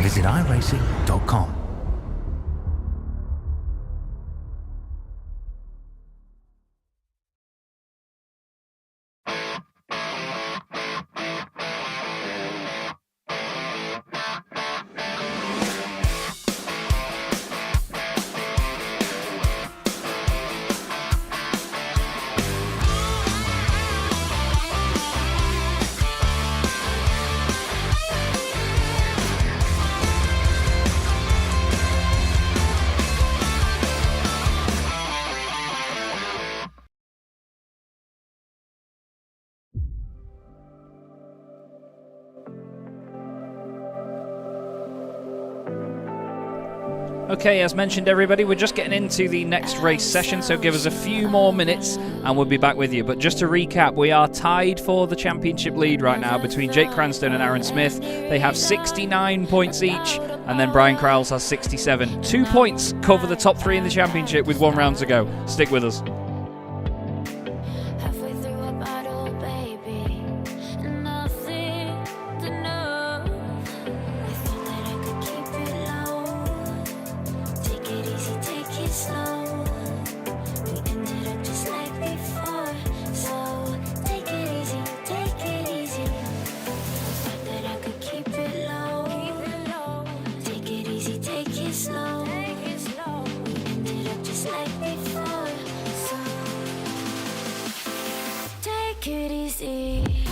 Visit iRacing.com. Okay, as mentioned, everybody, we're just getting into the next race session, so give us a few more minutes and we'll be back with you. But just to recap, we are tied for the championship lead right now between Jake Cranstone and Aaron Smith. They have 69 points each, and then Bryan Crauwels has 67. 2 points cover the top 3 in the championship with 1 round to go. Stick with us. Halfway through a bottle, baby, and nothing slow. We ended up just like before. So take it easy, take it easy. Thought that I could keep it low. Take it easy, take it slow. We ended up just like before. So take it easy.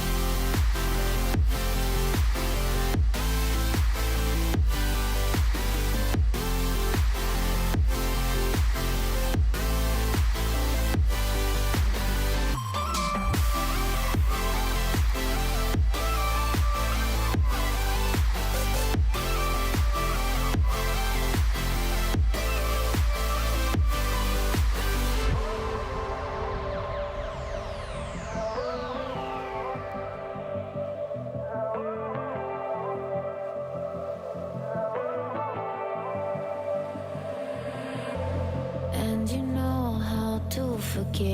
And you know how to forget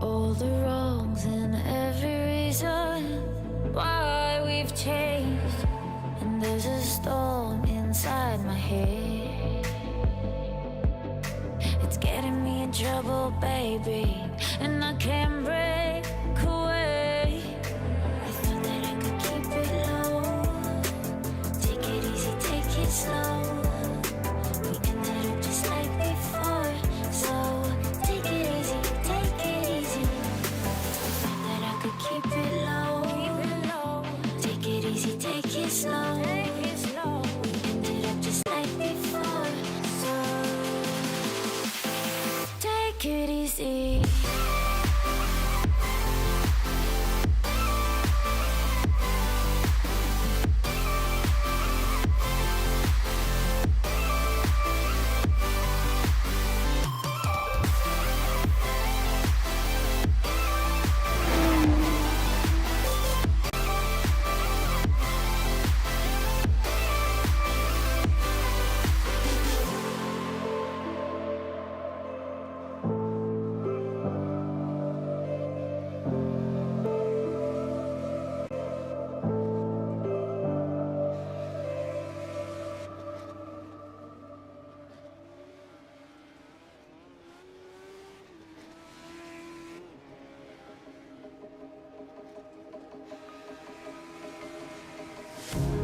all the wrongs and every reason why we've changed. And there's a storm inside my head. It's getting me in trouble, baby, and I can't break away. I thought that I could keep it low. Take it easy, take it slow. We ended up just like before. So take it easy, take it easy. Thought that I could keep it low. Take it easy, take it slow. We ended up just like before. So take it easy.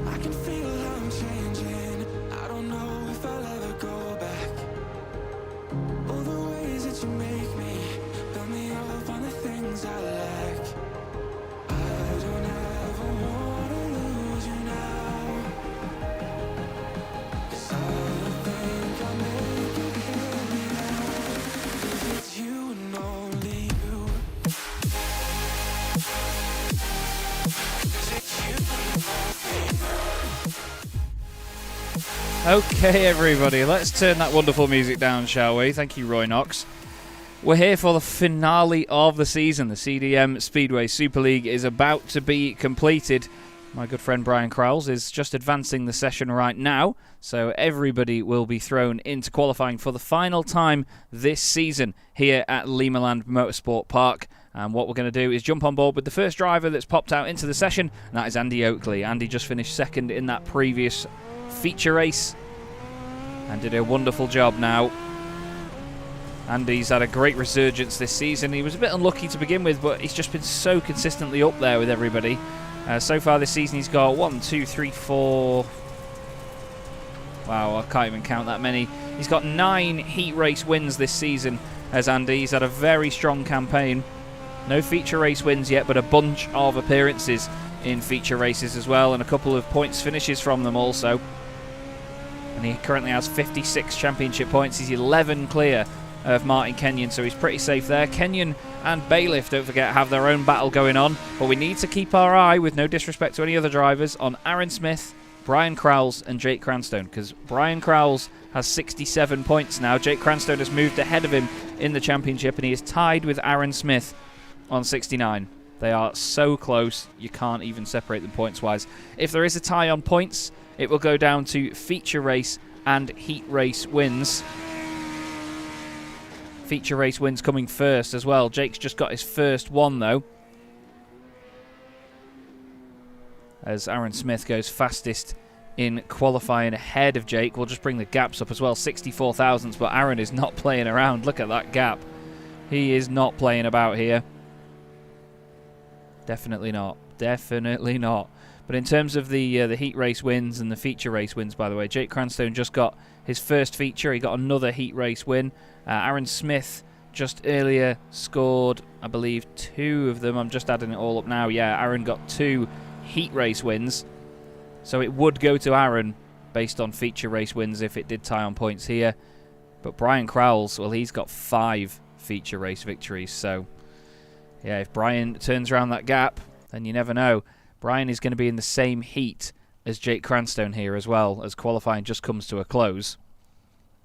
I can feel how I'm changing. I don't know if I'll ever go back. All the ways that you make me, build me up on the things I lack. I don't ever wanna lose you now. 'Cause I don't think I'll make it here without. 'Cause it's you and only you. 'Cause it's you and only you. Okay, everybody, let's turn that wonderful music down, shall we? Thank you, Roy Knox. We're here for the finale of the season. The CDM Speedway Superleague is about to be completed. My good friend Bryan Crauwels is just advancing the session right now, so everybody will be thrown into qualifying for the final time this season here at Limaland Motorsport Park. And what we're going to do is jump on board with the first driver that's popped out into the session, and that is Andy Oakley. Andy just finished second in that previous feature race and did a wonderful job now. Andy's had a great resurgence this season. He was a bit unlucky to begin with, but he's just been so consistently up there with everybody. So far this season he's got 1, 2, 3, 4... Wow, I can't even count that many. He's got 9 heat race wins this season as Andy. He's had a very strong campaign. No feature race wins yet, but a bunch of appearances in feature races as well, and a couple of points finishes from them also. And he currently has 56 championship points. He's 11 clear of Martin Kenyon, so he's pretty safe there. Kenyon and Bailiff, don't forget, have their own battle going on, but we need to keep our eye, with no disrespect to any other drivers, on Aaron Smith, Bryan Crauwels and Jake Cranstone, because Bryan Crauwels has 67 points now. Jake Cranstone has moved ahead of him in the championship, and he is tied with Aaron Smith on 69. They are so close, you can't even separate them points-wise. If there is a tie on points, it will go down to feature race and heat race wins. Feature race wins coming first as well. Jake's just got his first one, though, as Aaron Smith goes fastest in qualifying ahead of Jake. We'll just bring the gaps up as well. 64 thousandths, but Aaron is not playing around. Look at that gap. He is not playing about here. Definitely not. Definitely not. But in terms of the heat race wins and the feature race wins, by the way, Jake Cranstone just got his first feature. He got another heat race win. Aaron Smith just earlier scored, I believe, 2 of them. I'm just adding it all up now. Yeah, Aaron got 2 heat race wins. So it would go to Aaron based on feature race wins if it did tie on points here. But Bryan Crauwels, well, he's got 5 feature race victories. So, yeah, if Bryan turns around that gap, then you never know. Bryan is going to be in the same heat as Jake Cranstone here as well, as qualifying just comes to a close.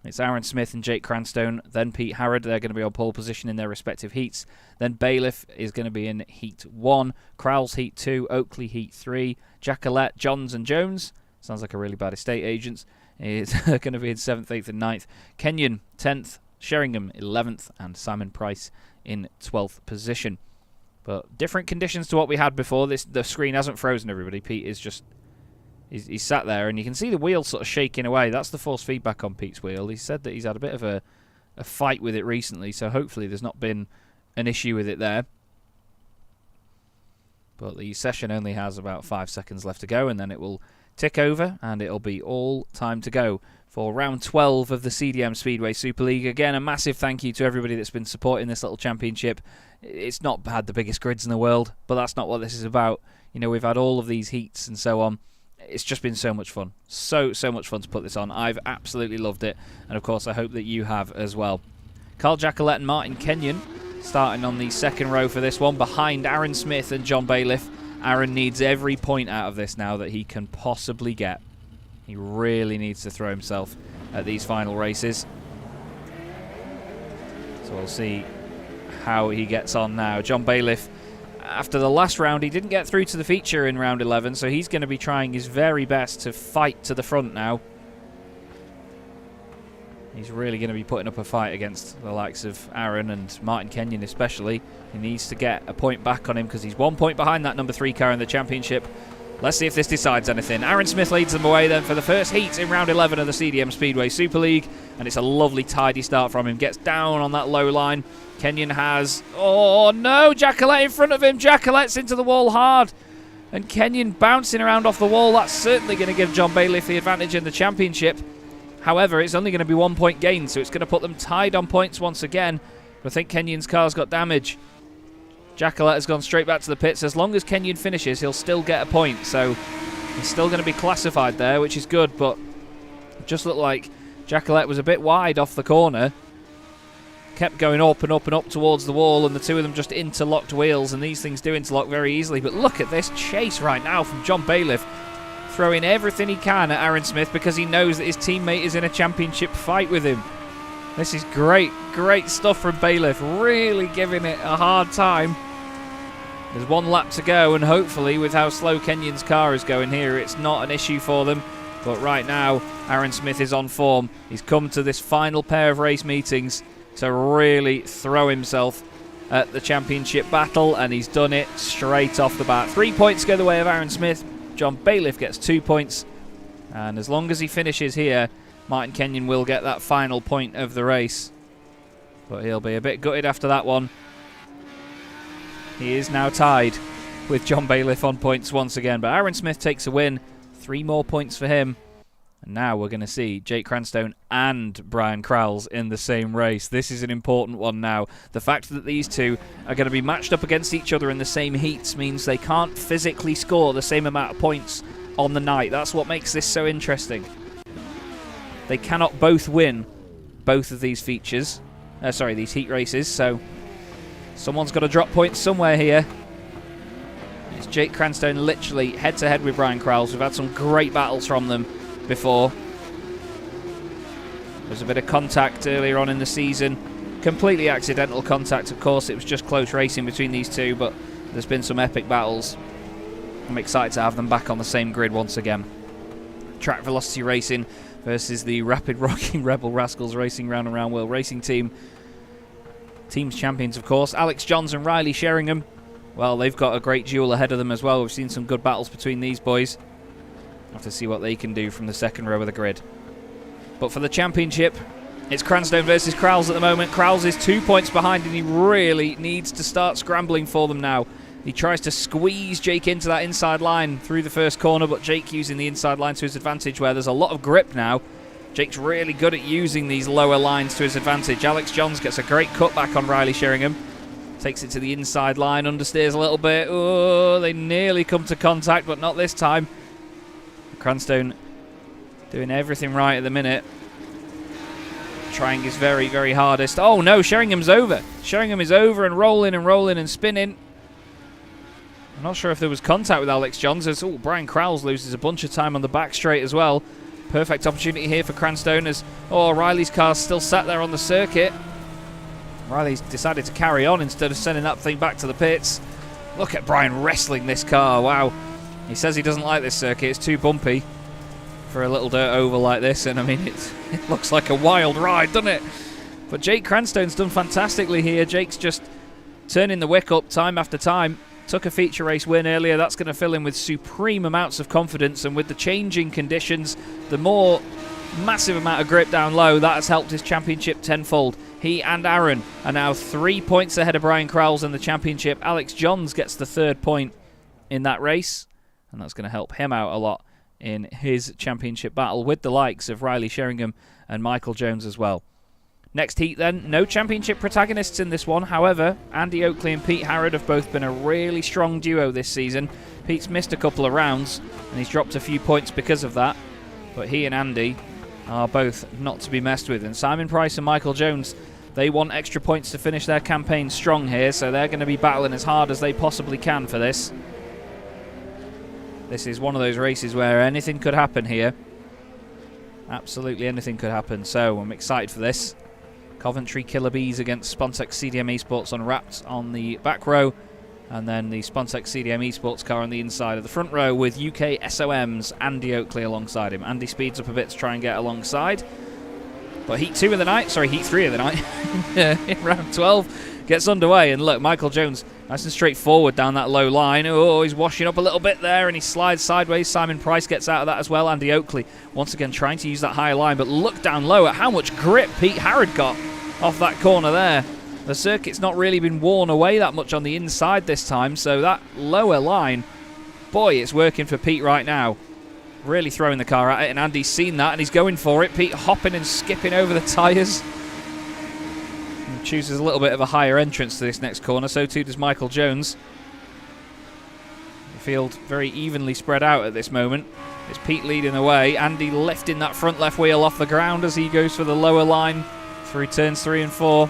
It's Aaron Smith and Jake Cranstone, then Pete Harrod. They're going to be on pole position in their respective heats. Then Bailiff is going to be in Heat 1, Crauwels Heat 2, Oakley Heat 3, Jackalette, Johns and Jones, sounds like a really bad estate agent, is going to be in 7th, 8th and 9th. Kenyon 10th, Sheringham 11th, and Simon Price in 12th position. But different conditions to what we had before. The screen hasn't frozen, everybody. Pete is just... He's sat there, and you can see the wheel sort of shaking away. That's the force feedback on Pete's wheel. He said that he's had a bit of a fight with it recently, so hopefully there's not been an issue with it there. But the session only has about 5 seconds left to go, and then it will tick over, and it'll be all time to go for round 12 of the CDM Speedway Super League. Again, a massive thank you to everybody that's been supporting this little championship. It's not had the biggest grids in the world, but that's not what this is about. You know, we've had all of these heats and so on. It's just been so much fun. So much fun to put this on. I've absolutely loved it. And, of course, I hope that you have as well. Carl Jackalette and Martin Kenyon starting on the second row for this one, behind Aaron Smith and John Bailiff. Aaron needs every point out of this now that he can possibly get. He really needs to throw himself at these final races. So we'll see how he gets on now. John Bailiff, after the last round, he didn't get through to the feature in round 11, so he's going to be trying his very best to fight to the front now. He's really going to be putting up a fight against the likes of Aaron and Martin Kenyon especially. He needs to get a point back on him because he's 1 point behind that number 3 car in the championship. Let's see if this decides anything. Aaron Smith leads them away then for the first heat in round 11 of the CDM Speedway Super League, and it's a lovely tidy start from him. Gets down on that low line. Kenyon has... Oh no! Jackalette in front of him. Jackalette's into the wall hard. And Kenyon bouncing around off the wall. That's certainly going to give John Bailiff the advantage in the championship. However, it's only going to be 1 point gain, so it's going to put them tied on points once again. But I think Kenyon's car's got damage. Jackalette has gone straight back to the pits. As long as Kenyon finishes, he'll still get a point. So he's still going to be classified there, which is good. But it just looked like Jackalette was a bit wide off the corner. Kept going up and up and up towards the wall, and the two of them just interlocked wheels, and these things do interlock very easily. But look at this chase right now from John Bailiff, throwing everything he can at Aaron Smith because he knows that his teammate is in a championship fight with him. This is great stuff from Bailiff, really giving it a hard time. There's 1 lap to go, and hopefully with how slow Kenyon's car is going here, it's not an issue for them. But right now, Aaron Smith is on form. He's come to this final pair of race meetings to really throw himself at the championship battle, and he's done it straight off the bat. 3 points go the way of Aaron Smith. John Bailiff gets 2 points, and as long as he finishes here, Martin Kenyon will get that final point of the race. But he'll be a bit gutted after that one. He is now tied with John Bailiff on points once again, but Aaron Smith takes a win. 3 more points for him. And now we're going to see Jake Cranstone and Bryan Crauwels in the same race. This is an important one now. The fact that these two are going to be matched up against each other in the same heats means they can't physically score the same amount of points on the night. That's what makes this so interesting. They cannot both win both of these features. These heat races, so someone's got to drop points somewhere here. It's Jake Cranstone literally head-to-head with Bryan Crauwels. We've had some great battles from them before. There was a bit of contact earlier on in the season. Completely accidental contact, of course. It was just close racing between these two, but there's been some epic battles. I'm excited to have them back on the same grid once again. Track Velocity Racing versus the Rapid Rocking Rebel Rascals Racing Round and Round World Racing Team. Teams champions, of course. Alex Johns and Riley Sheringham. Well, they've got a great duel ahead of them as well. We've seen some good battles between these boys. Have to see what they can do from the second row of the grid. But for the championship, it's Cranstone versus Crauwels at the moment. Crauwels is 2 points behind, and he really needs to start scrambling for them now. He tries to squeeze Jake into that inside line through the first corner, but Jake using the inside line to his advantage where there's a lot of grip now. Jake's really good at using these lower lines to his advantage. Alex Johns gets a great cutback on Riley Sheringham. Takes it to the inside line, understeers a little bit. Oh, they nearly come to contact, but not this time. Cranstone doing everything right at the minute. Trying his very, very hardest. Oh no, Sheringham's over. Sheringham is over and rolling and spinning. I'm not sure if there was contact with Alex Johns as Bryan Crauwels loses a bunch of time on the back straight as well. Perfect opportunity here for Cranstone as Riley's car's still sat there on the circuit. Riley's decided to carry on instead of sending that thing back to the pits. Look at Bryan wrestling this car. Wow. He says he doesn't like this circuit. It's too bumpy for a little dirt oval like this. And I mean, it looks like a wild ride, doesn't it? But Jake Cranstone's done fantastically here. Jake's just turning the wick up time after time. Took a feature race win earlier. That's going to fill him with supreme amounts of confidence. And with the changing conditions, the more massive amount of grip down low, that has helped his championship tenfold. He and Aaron are now 3 points ahead of Bryan Crauwels in the championship. Alex Johns gets the 3rd point in that race, and that's going to help him out a lot in his championship battle with the likes of Riley Sheringham and Michael Jones as well. Next heat then, no championship protagonists in this one. However, Andy Oakley and Pete Harrod have both been a really strong duo this season. Pete's missed a couple of rounds, and he's dropped a few points because of that. But he and Andy are both not to be messed with. And Simon Price and Michael Jones, they want extra points to finish their campaign strong here, so they're going to be battling as hard as they possibly can for this. This is one of those races where anything could happen here. Absolutely anything could happen, so I'm excited for this. Coventry Killer Bees against Spontex CDM Esports unwrapped on the back row, and then the Spontex CDM Esports car on the inside of the front row with UK SOM's Andy Oakley alongside him. Andy speeds up a bit to try and get alongside. But heat 3 of the night, in round 12 gets underway. And look, Michael Jones nice and straightforward down that low line. Oh, he's washing up a little bit there and he slides sideways. Simon Price gets out of that as well. Andy Oakley once again trying to use that higher line, but look down low at how much grip Pete Harrod got off that corner there. The circuit's not really been worn away that much on the inside this time, so that lower line, boy, it's working for Pete right now. Really throwing the car at it, and Andy's seen that and he's going for it. Pete hopping and skipping over the tyres. And chooses a little bit of a higher entrance to this next corner, so too does Michael Jones. The field very evenly spread out at this moment. It's Pete leading the way. Andy lifting that front left wheel off the ground as he goes for the lower line through turns 3 and 4.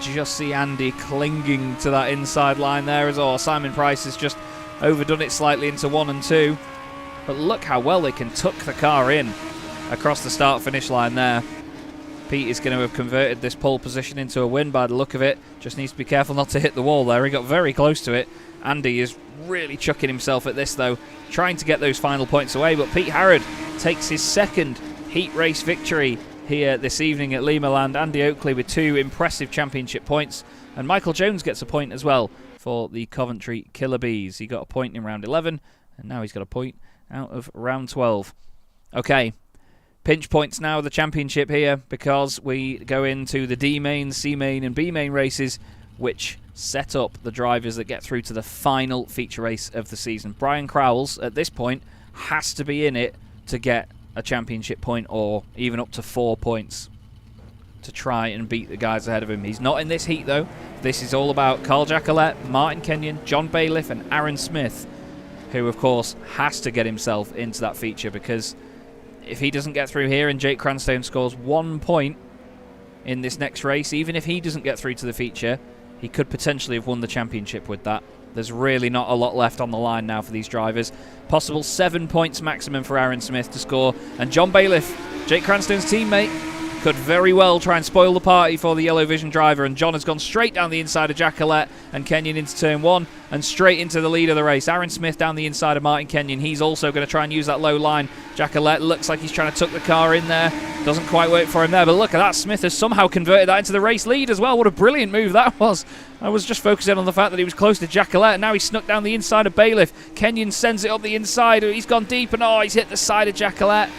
You just see Andy clinging to that inside line there as well. Simon Price has just overdone it slightly into 1 and 2. But look how well they can tuck the car in across the start-finish line there. Pete is going to have converted this pole position into a win by the look of it. Just needs to be careful not to hit the wall there. He got very close to it. Andy is really chucking himself at this though, trying to get those final points away. But Pete Harrod takes his 2nd heat race victory here this evening at Limaland. Andy Oakley with 2 impressive championship points, and Michael Jones gets a point as well for the Coventry Killer Bees. He got a point in round 11, and now he's got a point out of round 12. Okay, pinch points now of the championship here, because we go into the D main, C main and B main races, which set up the drivers that get through to the final feature race of the season. Bryan Crauwels at this point has to be in it to get a championship point, or even up to 4 points to try and beat the guys ahead of him. He's not in this heat though. This is all about Carl Jacquelet, Martin Kenyon, John Bailiff and Aaron Smith, who of course has to get himself into that feature, because if he doesn't get through here and Jake Cranstone scores 1 point in this next race, even if he doesn't get through to the feature, he could potentially have won the championship with that. There's really not a lot left on the line now for these drivers. Possible 7 points maximum for Aaron Smith to score. And John Bailiff, Jake Cranstone's teammate, could very well try and spoil the party for the Yellow Vision driver. And John has gone straight down the inside of Jacquelet and Kenyon into turn 1 and straight into the lead of the race. Aaron Smith down the inside of Martin Kenyon. He's also going to try and use that low line Jackalette looks like he's trying to tuck the car in there. Doesn't quite work for him there, but look at that. Smith has somehow converted that into the race lead as well. What a brilliant move that was. I was just focusing on the fact that he was close to Jackalette, and now he's snuck down the inside of Bailiff. Kenyon sends it up the inside. He's gone deep, and he's hit the side of Jackalette.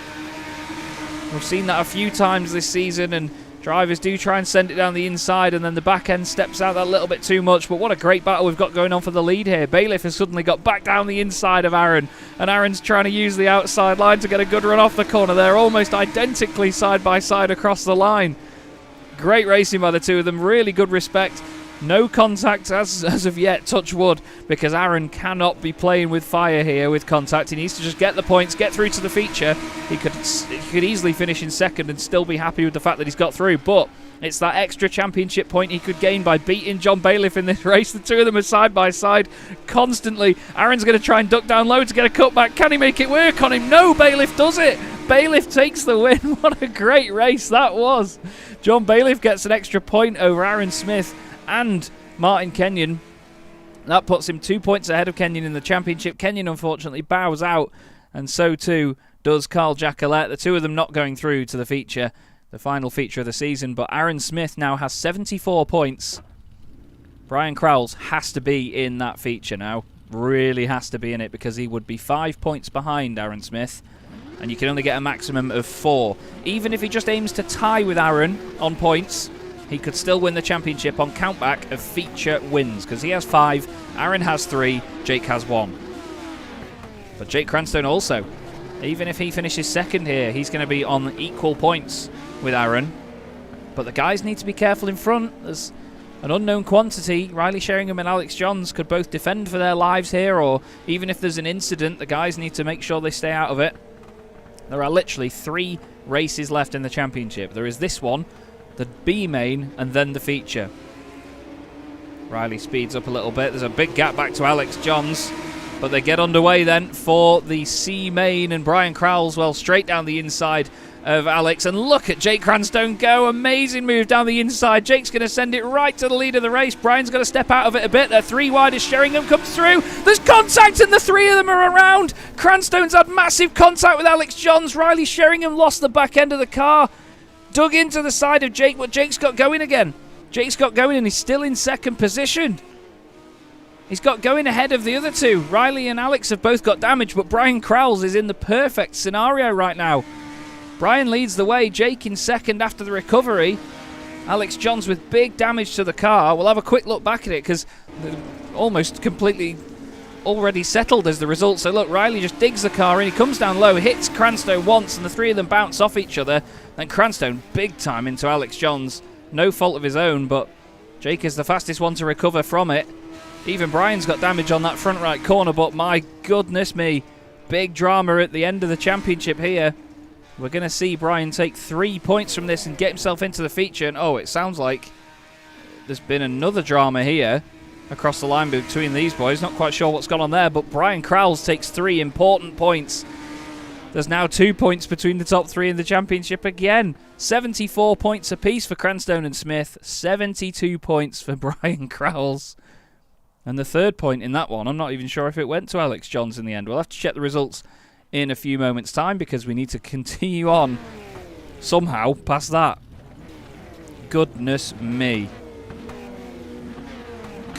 We've seen that a few times this season, and drivers do try and send it down the inside, and then the back end steps out that little bit too much. But what a great battle we've got going on for the lead here. Bailiff has suddenly got back down the inside of Aaron, and Aaron's trying to use the outside line to get a good run off the corner. They're almost identically side by side across the line. Great racing by the two of them. Really good respect. No contact as of yet, touch wood, because Aaron cannot be playing with fire here with contact. He needs to just get the points, get through to the feature. He could easily finish in second and still be happy with the fact that he's got through, but it's that extra championship point he could gain by beating John Bailiff in this race. The two of them are side by side constantly. Aaron's going to try and duck down low to get a cutback. Can he make it work on him? No, Bailiff does it. Bailiff takes the win. What a great race that was. John Bailiff gets an extra point over Aaron Smith and Martin Kenyon. That puts him 2 points ahead of Kenyon in the championship. Kenyon unfortunately bows out, and so too does Carl Jackalette. The two of them not going through to the feature, the final feature of the season. But Aaron Smith now has 74 points. Bryan Crauwels has to be in that feature now. Really has to be in it, because he would be 5 points behind Aaron Smith, and you can only get a maximum of 4. Even if he just aims to tie with Aaron on points, he could still win the championship on countback of feature wins, because he has 5, Aaron has 3, Jake has 1. But Jake Cranstone also, even if he finishes second here, he's going to be on equal points with Aaron. But the guys need to be careful in front. There's an unknown quantity. Riley Sheringham and Alex Johns could both defend for their lives here, or even if there's an incident, the guys need to make sure they stay out of it. There are literally 3 races left in the championship. There is this one, the B main, and then the feature. Riley speeds up a little bit. There's a big gap back to Alex Johns, but they get underway then for the C main, and Bryan Crauwels, well, straight down the inside of Alex. And look at Jake Cranstone go. Amazing move down the inside. Jake's going to send it right to the lead of the race. Brian's going to step out of it a bit. They're 3 wide as Sheringham comes through. There's contact, and the 3 of them are around. Cranstone's had massive contact with Alex Johns. Riley Sheringham lost the back end of the car, dug into the side of Jake, but Jake's got going again. Jake's got going, and he's still in second position. He's got going ahead of the other 2. Riley and Alex have both got damage, but Bryan Crauwels is in the perfect scenario right now. Brian leads the way, Jake in second after the recovery. Alex Johns with big damage to the car. We'll have a quick look back at it, because they're almost completely already settled as the result. So look, Riley just digs the car in, he comes down low, hits Cranstone once, and the 3 of them bounce off each other. Then Cranstone big time into Alex Johns. No fault of his own, but Jake is the fastest one to recover from it. Even Brian's got damage on that front right corner, but my goodness me, big drama at the end of the championship here. We're going to see Brian take 3 points from this and get himself into the feature. And it sounds like there's been another drama here across the line between these boys. Not quite sure what's gone on there, but Bryan Crauwels takes 3 important points. There's now 2 points between the top 3 in the championship again. 74 points apiece for Cranstone and Smith. 72 points for Bryan Crauwels. And the 3rd point in that one, I'm not even sure if it went to Alex Johns in the end. We'll have to check the results in a few moments' time, because we need to continue on somehow past that. Goodness me.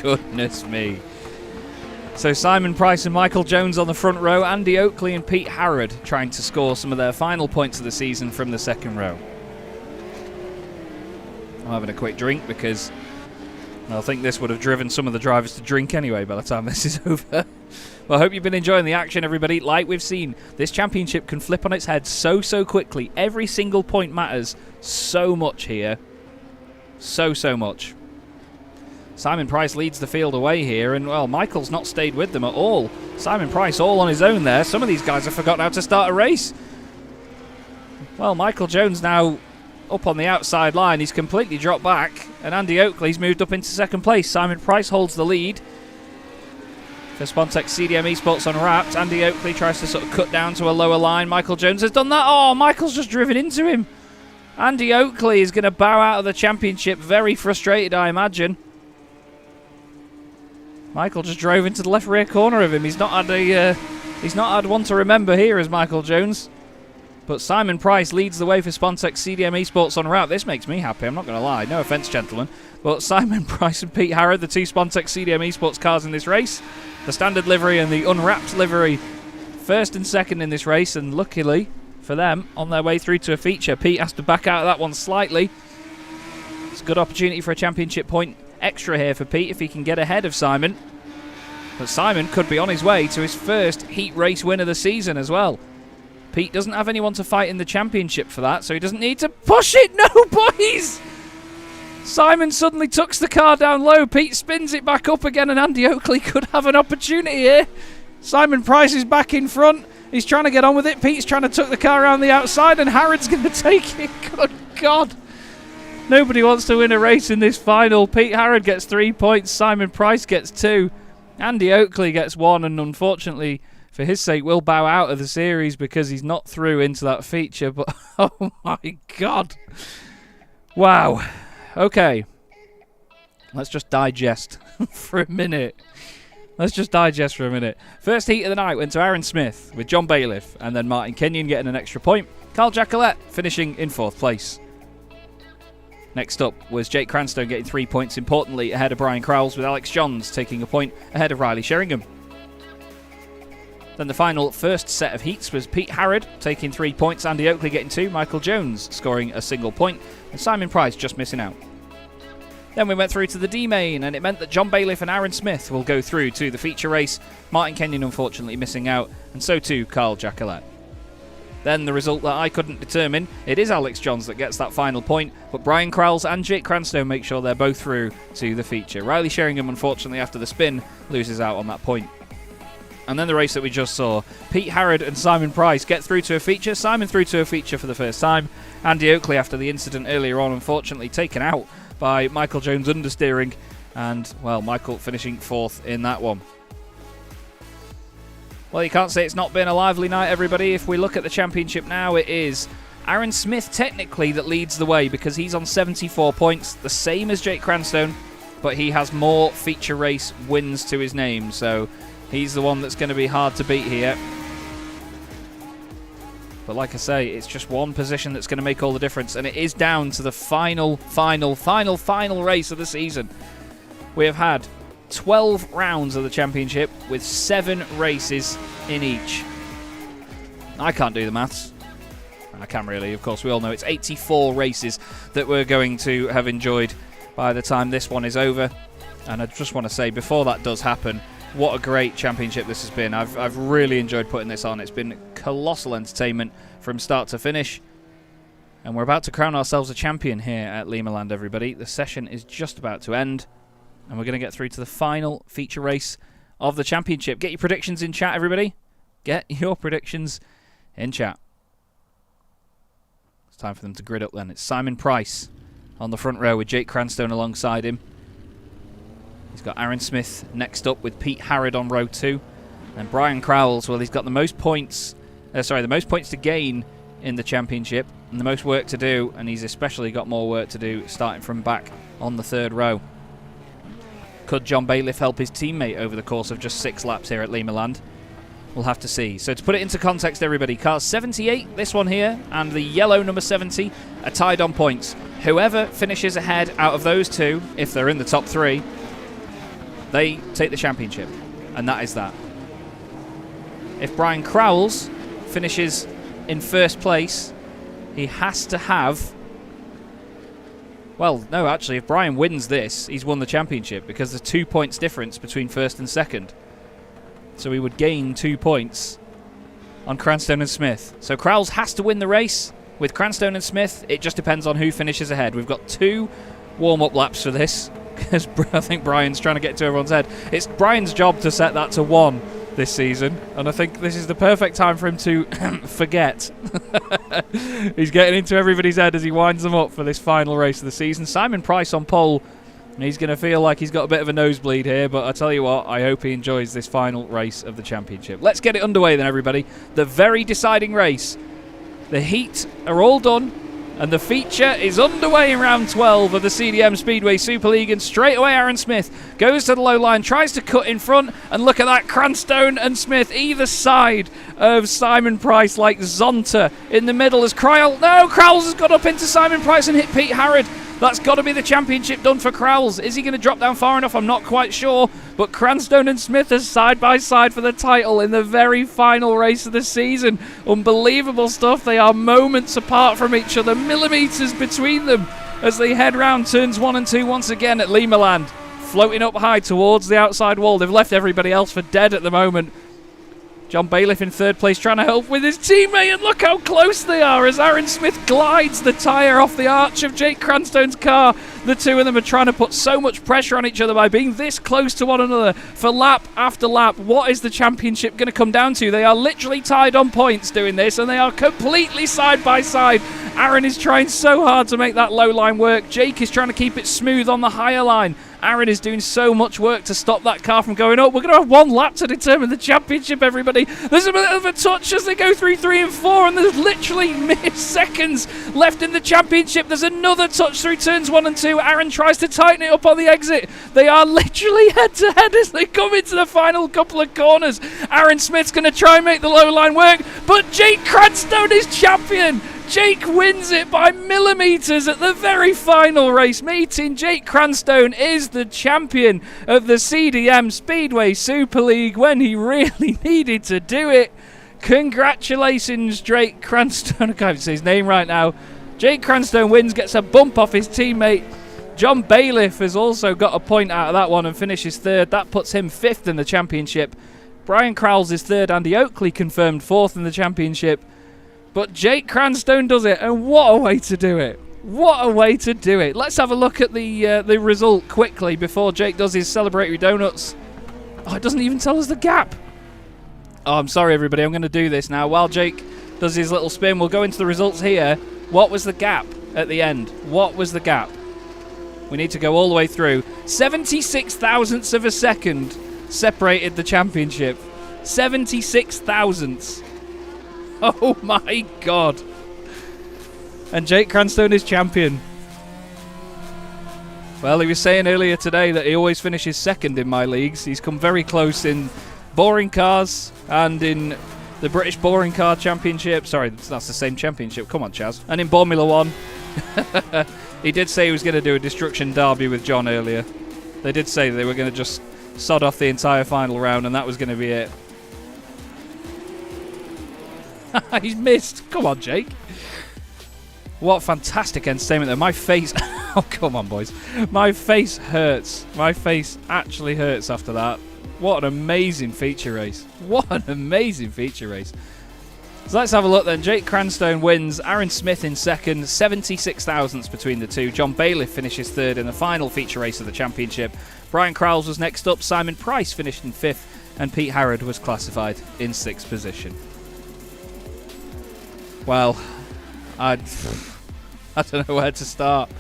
Goodness me. So Simon Price and Michael Jones on the front row. Andy Oakley and Pete Harrod trying to score some of their final points of the season from the second row. I'm having a quick drink, because I think this would have driven some of the drivers to drink anyway by the time this is over. Well, I hope you've been enjoying the action, everybody. Like we've seen, this championship can flip on its head so quickly. Every single point matters so much here. So much. Simon Price leads the field away here, and, well, Michael's not stayed with them at all. Simon Price all on his own there. Some of these guys have forgotten how to start a race. Well, Michael Jones now up on the outside line. He's completely dropped back, and Andy Oakley's moved up into second place. Simon Price holds the lead. For Spontex CDM Esports Unwrapped, Andy Oakley tries to sort of cut down to a lower line. Michael Jones has done that. Oh, Michael's just driven into him. Andy Oakley is going to bow out of the championship. Very frustrated, I imagine. Michael just drove into the left rear corner of him. He's not had one to remember here, as Michael Jones. But Simon Price leads the way for Spontex CDM Esports on route. This makes me happy, I'm not going to lie. No offence, gentlemen. But Simon Price and Pete Harrod, the two Spontex CDM Esports cars in this race. The standard livery and the unwrapped livery, first and second in this race. And luckily for them, on their way through to a feature, Pete has to back out of that one slightly. It's a good opportunity for a championship point extra here for Pete if he can get ahead of Simon. But Simon could be on his way to his first heat race win of the season as well. Pete doesn't have anyone to fight in the championship for that, so he doesn't need to push it. No, boys! Simon suddenly tucks the car down low. Pete spins it back up again, and Andy Oakley could have an opportunity here. Simon Price is back in front. He's trying to get on with it. Pete's trying to tuck the car around the outside, and Harrod's going to take it. Good God. Nobody wants to win a race in this final. Pete Harrod gets 3 points. Simon Price gets 2. Andy Oakley gets 1, and unfortunately, for his sake, will bow out of the series because he's not through into that feature. But, oh my God. Wow. Okay. Let's just digest for a minute. First heat of the night went to Aaron Smith with John Bailiff and then Martin Kenyon getting an extra point. Carl Jacquelet finishing in 4th place. Next up was Jake Cranstone getting 3 points, importantly ahead of Bryan Crauwels, with Alex Johns taking a point ahead of Riley Sheringham. Then the final first set of heats was Pete Harrod taking 3 points, Andy Oakley getting 2, Michael Jones scoring a single point, and Simon Price just missing out. Then we went through to the D main, and it meant that John Bailiff and Aaron Smith will go through to the feature race. Martin Kenyon unfortunately missing out, and so too Carl Jacquelet. Then the result that I couldn't determine, it is Alex Johns that gets that final point, but Bryan Crauwels and Jake Cranstone make sure they're both through to the feature. Riley Sheringham, unfortunately, after the spin, loses out on that point. And then the race that we just saw, Pete Harrod and Simon Price get through to a feature. Simon through to a feature for the first time. Andy Oakley, after the incident earlier on, unfortunately taken out by Michael Jones understeering, and, well, Michael finishing 4th in that one. Well, you can't say it's not been a lively night, everybody. If we look at the championship now, it is Aaron Smith technically that leads the way because he's on 74 points, the same as Jake Cranstone, but he has more feature race wins to his name, so he's the one that's going to be hard to beat here. But like I say, it's just one position that's going to make all the difference, and it is down to the final race of the season. We have had 12 rounds of the championship with 7 races in each. I can't do the maths. I can really, of course, we all know it's 84 races that we're going to have enjoyed by the time this one is over. And I just want to say, before that does happen, what a great championship this has been. I've really enjoyed putting this on. It's been colossal entertainment from start to finish. And we're about to crown ourselves a champion here at Limaland, everybody. The session is just about to end, and we're going to get through to the final feature race of the championship. Get your predictions in chat, everybody. Get your predictions in chat. It's time for them to grid up then. It's Simon Price on the front row with Jake Cranstone alongside him. He's got Aaron Smith next up with Pete Harrod on row 2. And Bryan Crauwels, well, he's got the most points to gain in the championship and the most work to do, and he's especially got more work to do starting from back on the 3rd row. Could John Bailiff help his teammate over the course of just 6 laps here at Limaland? We'll have to see. So to put it into context, everybody, cars 78, this one here, and the yellow number 70 are tied on points. Whoever finishes ahead out of those two, if they're in the top 3, they take the championship, and that is that. If Bryan Crauwels finishes in 1st place, he has to have... Well, no, actually, if Bryan wins this, he's won the championship because there's 2 points difference between 1st and 2nd. So he would gain 2 points on Cranstone and Smith. So Crauwels has to win the race. With Cranstone and Smith, it just depends on who finishes ahead. We've got 2 warm-up laps for this because I think Bryan's trying to get to everyone's head. It's Bryan's job to set that to 1 this season, and I think this is the perfect time for him to forget. He's getting into everybody's head as he winds them up for this final race of the season. Simon Price on pole, and he's going to feel like he's got a bit of a nosebleed here, but I tell you what, I hope he enjoys this final race of the championship. Let's get it underway then, everybody. The very deciding race. The heat are all done, And the feature is underway in round 12 of the CDM Speedway Super League, and straight away Aaron Smith goes to the low line, tries to cut in front, and look at that, Cranstone and Smith either side of Simon Price like Zonta in the middle as Crauwels has got up into Simon Price and hit Pete Harrod. That's got to be the championship done for Crauwels. Is he going to drop down far enough? I'm not quite sure. But Cranstone and Smith are side by side for the title in the very final race of the season. Unbelievable stuff. They are moments apart from each other, millimetres between them as they head round turns 1 and 2 once again at Limaland. Floating up high towards the outside wall. They've left everybody else for dead at the moment. John Bailiff in third place trying to help with his teammate, and look how close they are as Aaron Smith glides the tyre off the arch of Jake Cranstone's car. The two of them are trying to put so much pressure on each other by being this close to one another for lap after lap. What is the championship going to come down to? They are literally tied on points doing this, and they are completely side by side. Aaron is trying so hard to make that low line work. Jake is trying to keep it smooth on the higher line. Aaron is doing so much work to stop that car from going up. We're going to have one lap to determine the championship, everybody. There's a bit of a touch as they go through 3 and 4, and there's literally mere seconds left in the championship. There's another touch through turns 1 and 2. Aaron tries to tighten it up on the exit. They are literally head-to-head as they come into the final couple of corners. Aaron Smith's going to try and make the low line work, but Jake Cranstone is champion. Jake wins it by millimetres at the very final race meeting. Jake Cranstone is the champion of the CDM Speedway Super League when he really needed to do it. Congratulations, Jake Cranstone. I can't even say his name right now. Jake Cranstone wins, gets a bump off his teammate. John Bailiff has also got a point out of that one and finishes third. That puts him 5th in the championship. Bryan Crauwels is third. Andy Oakley confirmed 4th in the championship. But Jake Cranstone does it, and what a way to do it. What a way to do it. Let's have a look at the result quickly before Jake does his celebratory donuts. Oh, it doesn't even tell us the gap. Oh, I'm sorry, everybody. I'm going to do this now. While Jake does his little spin, we'll go into the results here. What was the gap at the end? What was the gap? We need to go all the way through. 76 thousandths of a second separated the championship. 76 thousandths. Oh my God. And Jake Cranstone is champion. Well, he was saying earlier today that he always finishes second in my leagues. He's come very close in boring cars and in the British Boring Car Championship. Sorry, that's the same championship. Come on, Chaz. And in Formula 1. He did say he was going to do a Destruction Derby with John earlier. They did say they were going to just sod off the entire final round and that was going to be it. He's missed. Come on, Jake. What fantastic entertainment there. My face... Oh, come on, boys. My face hurts. My face actually hurts after that. What an amazing feature race. What an amazing feature race. So let's have a look then. Jake Cranstone wins. Aaron Smith in second. 76 thousandths between the two. John Bailiff finishes third in the final feature race of the championship. Bryan Crauwels was next up. Simon Price finished in 5th. And Pete Harrod was classified in 6th position. Well, I don't know where to start.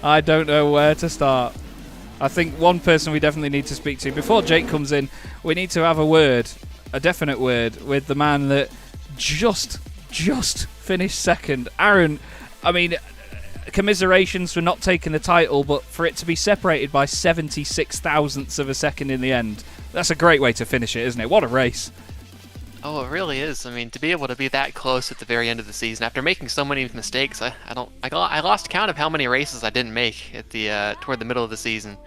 I don't know where to start. I think one person we definitely need to speak to before Jake comes in, we need to have a definite word with the man that just finished second. Aaron, I mean, commiserations for not taking the title, but for it to be separated by 76 thousandths of a second in the end, that's a great way to finish it, isn't it? What a race. Oh, it really is. I mean, to be able to be that close at the very end of the season after making so many mistakes, I lost count of how many races I didn't make at the toward the middle of the season,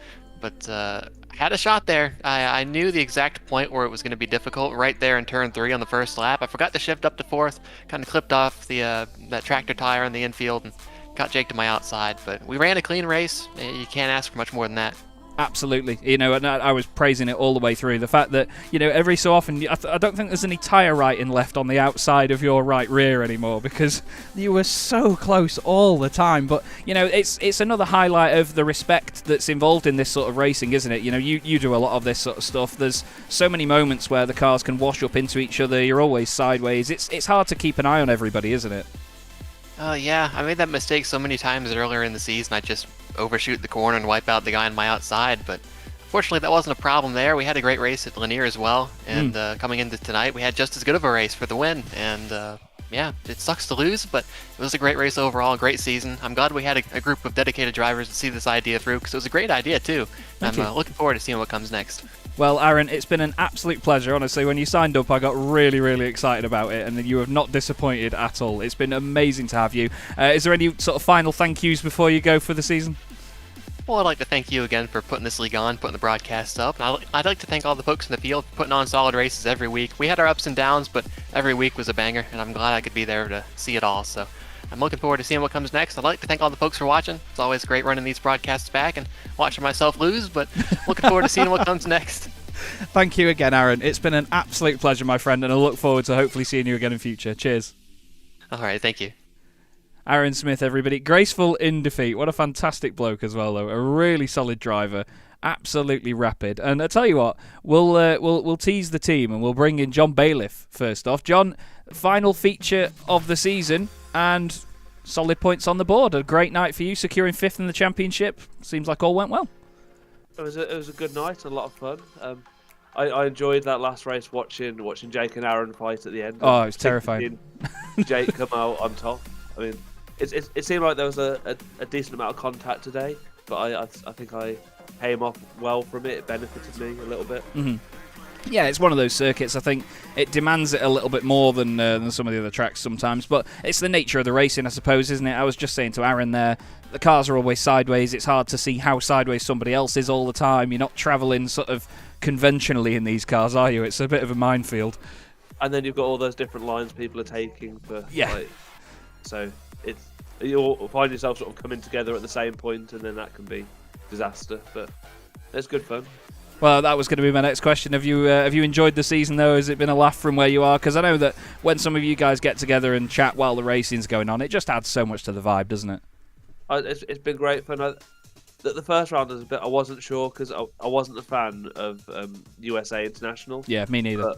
but I had a shot there. I knew the exact point where it was going to be difficult right there in turn 3 on the first lap. I forgot to shift up to 4th, kind of clipped off the that tractor tire in the infield and got Jake to my outside. But we ran a clean race. You can't ask for much more than that. Absolutely. You know, and I was praising it all the way through. The fact that, you know, every so often, I don't think there's any tyre writing left on the outside of your right rear anymore because you were so close all the time. But, you know, it's another highlight of the respect that's involved in this sort of racing, isn't it? You know, you do a lot of this sort of stuff. There's so many moments where the cars can wash up into each other. You're always sideways. It's hard to keep an eye on everybody, isn't it? Yeah, I made that mistake so many times earlier in the season. I just overshoot the corner and wipe out the guy on my outside, but fortunately that wasn't a problem there. We had a great race at Lanier as well, and coming into tonight we had just as good of a race for the win, and yeah, it sucks to lose, but it was a great race overall, a great season. I'm glad we had a group of dedicated drivers to see this idea through, because it was a great idea too. I'm looking forward to seeing what comes next. Well, Aaron, it's been an absolute pleasure. Honestly, when you signed up, I got really, really excited about it, and you have not disappointed at all. It's been amazing to have you. Is there any sort of final thank yous before you go for the season? Well, I'd like to thank you again for putting this league on, putting the broadcasts up. And I'd like to thank all the folks in the field for putting on solid races every week. We had our ups and downs, but every week was a banger, and I'm glad I could be there to see it all. So I'm looking forward to seeing what comes next. I'd like to thank all the folks for watching. It's always great running these broadcasts back and watching myself lose, but looking forward to seeing what comes next. Thank you again, Aaron. It's been an absolute pleasure, my friend, and I look forward to hopefully seeing you again in future. Cheers. All right, thank you. Aaron Smith, everybody. Graceful in defeat. What a fantastic bloke as well, though. A really solid driver. Absolutely rapid. And I tell you what, we'll tease the team and we'll bring in John Bailiff first off. John, final feature of the season and solid points on the board. A great night for you, securing 5th in the championship. Seems like all went well. It was a good night, a lot of fun. I enjoyed that last race watching Jake and Aaron fight at the end. Oh, it was terrifying. Jake come out on top. I mean, it seemed like there was a decent amount of contact today, but I think I came off well from it. It benefited me a little bit. Mm-hmm. Yeah, it's one of those circuits. I think it demands it a little bit more than some of the other tracks sometimes, but it's the nature of the racing, I suppose, isn't it? I was just saying to Aaron there, the cars are always sideways. It's hard to see how sideways somebody else is all the time. You're not travelling sort of conventionally in these cars, are you? It's a bit of a minefield. And then you've got all those different lines people are taking for so you'll find yourself sort of coming together at the same point, and then that can be disaster. But it's good fun. Well, that was going to be my next question. Have you enjoyed the season, though? Has it been a laugh from where you are? Because I know that when some of you guys get together and chat while the racing's going on, it just adds so much to the vibe, doesn't it? It's been great fun. The first round was a bit. I wasn't sure because I wasn't a fan of USA International. Yeah, me neither.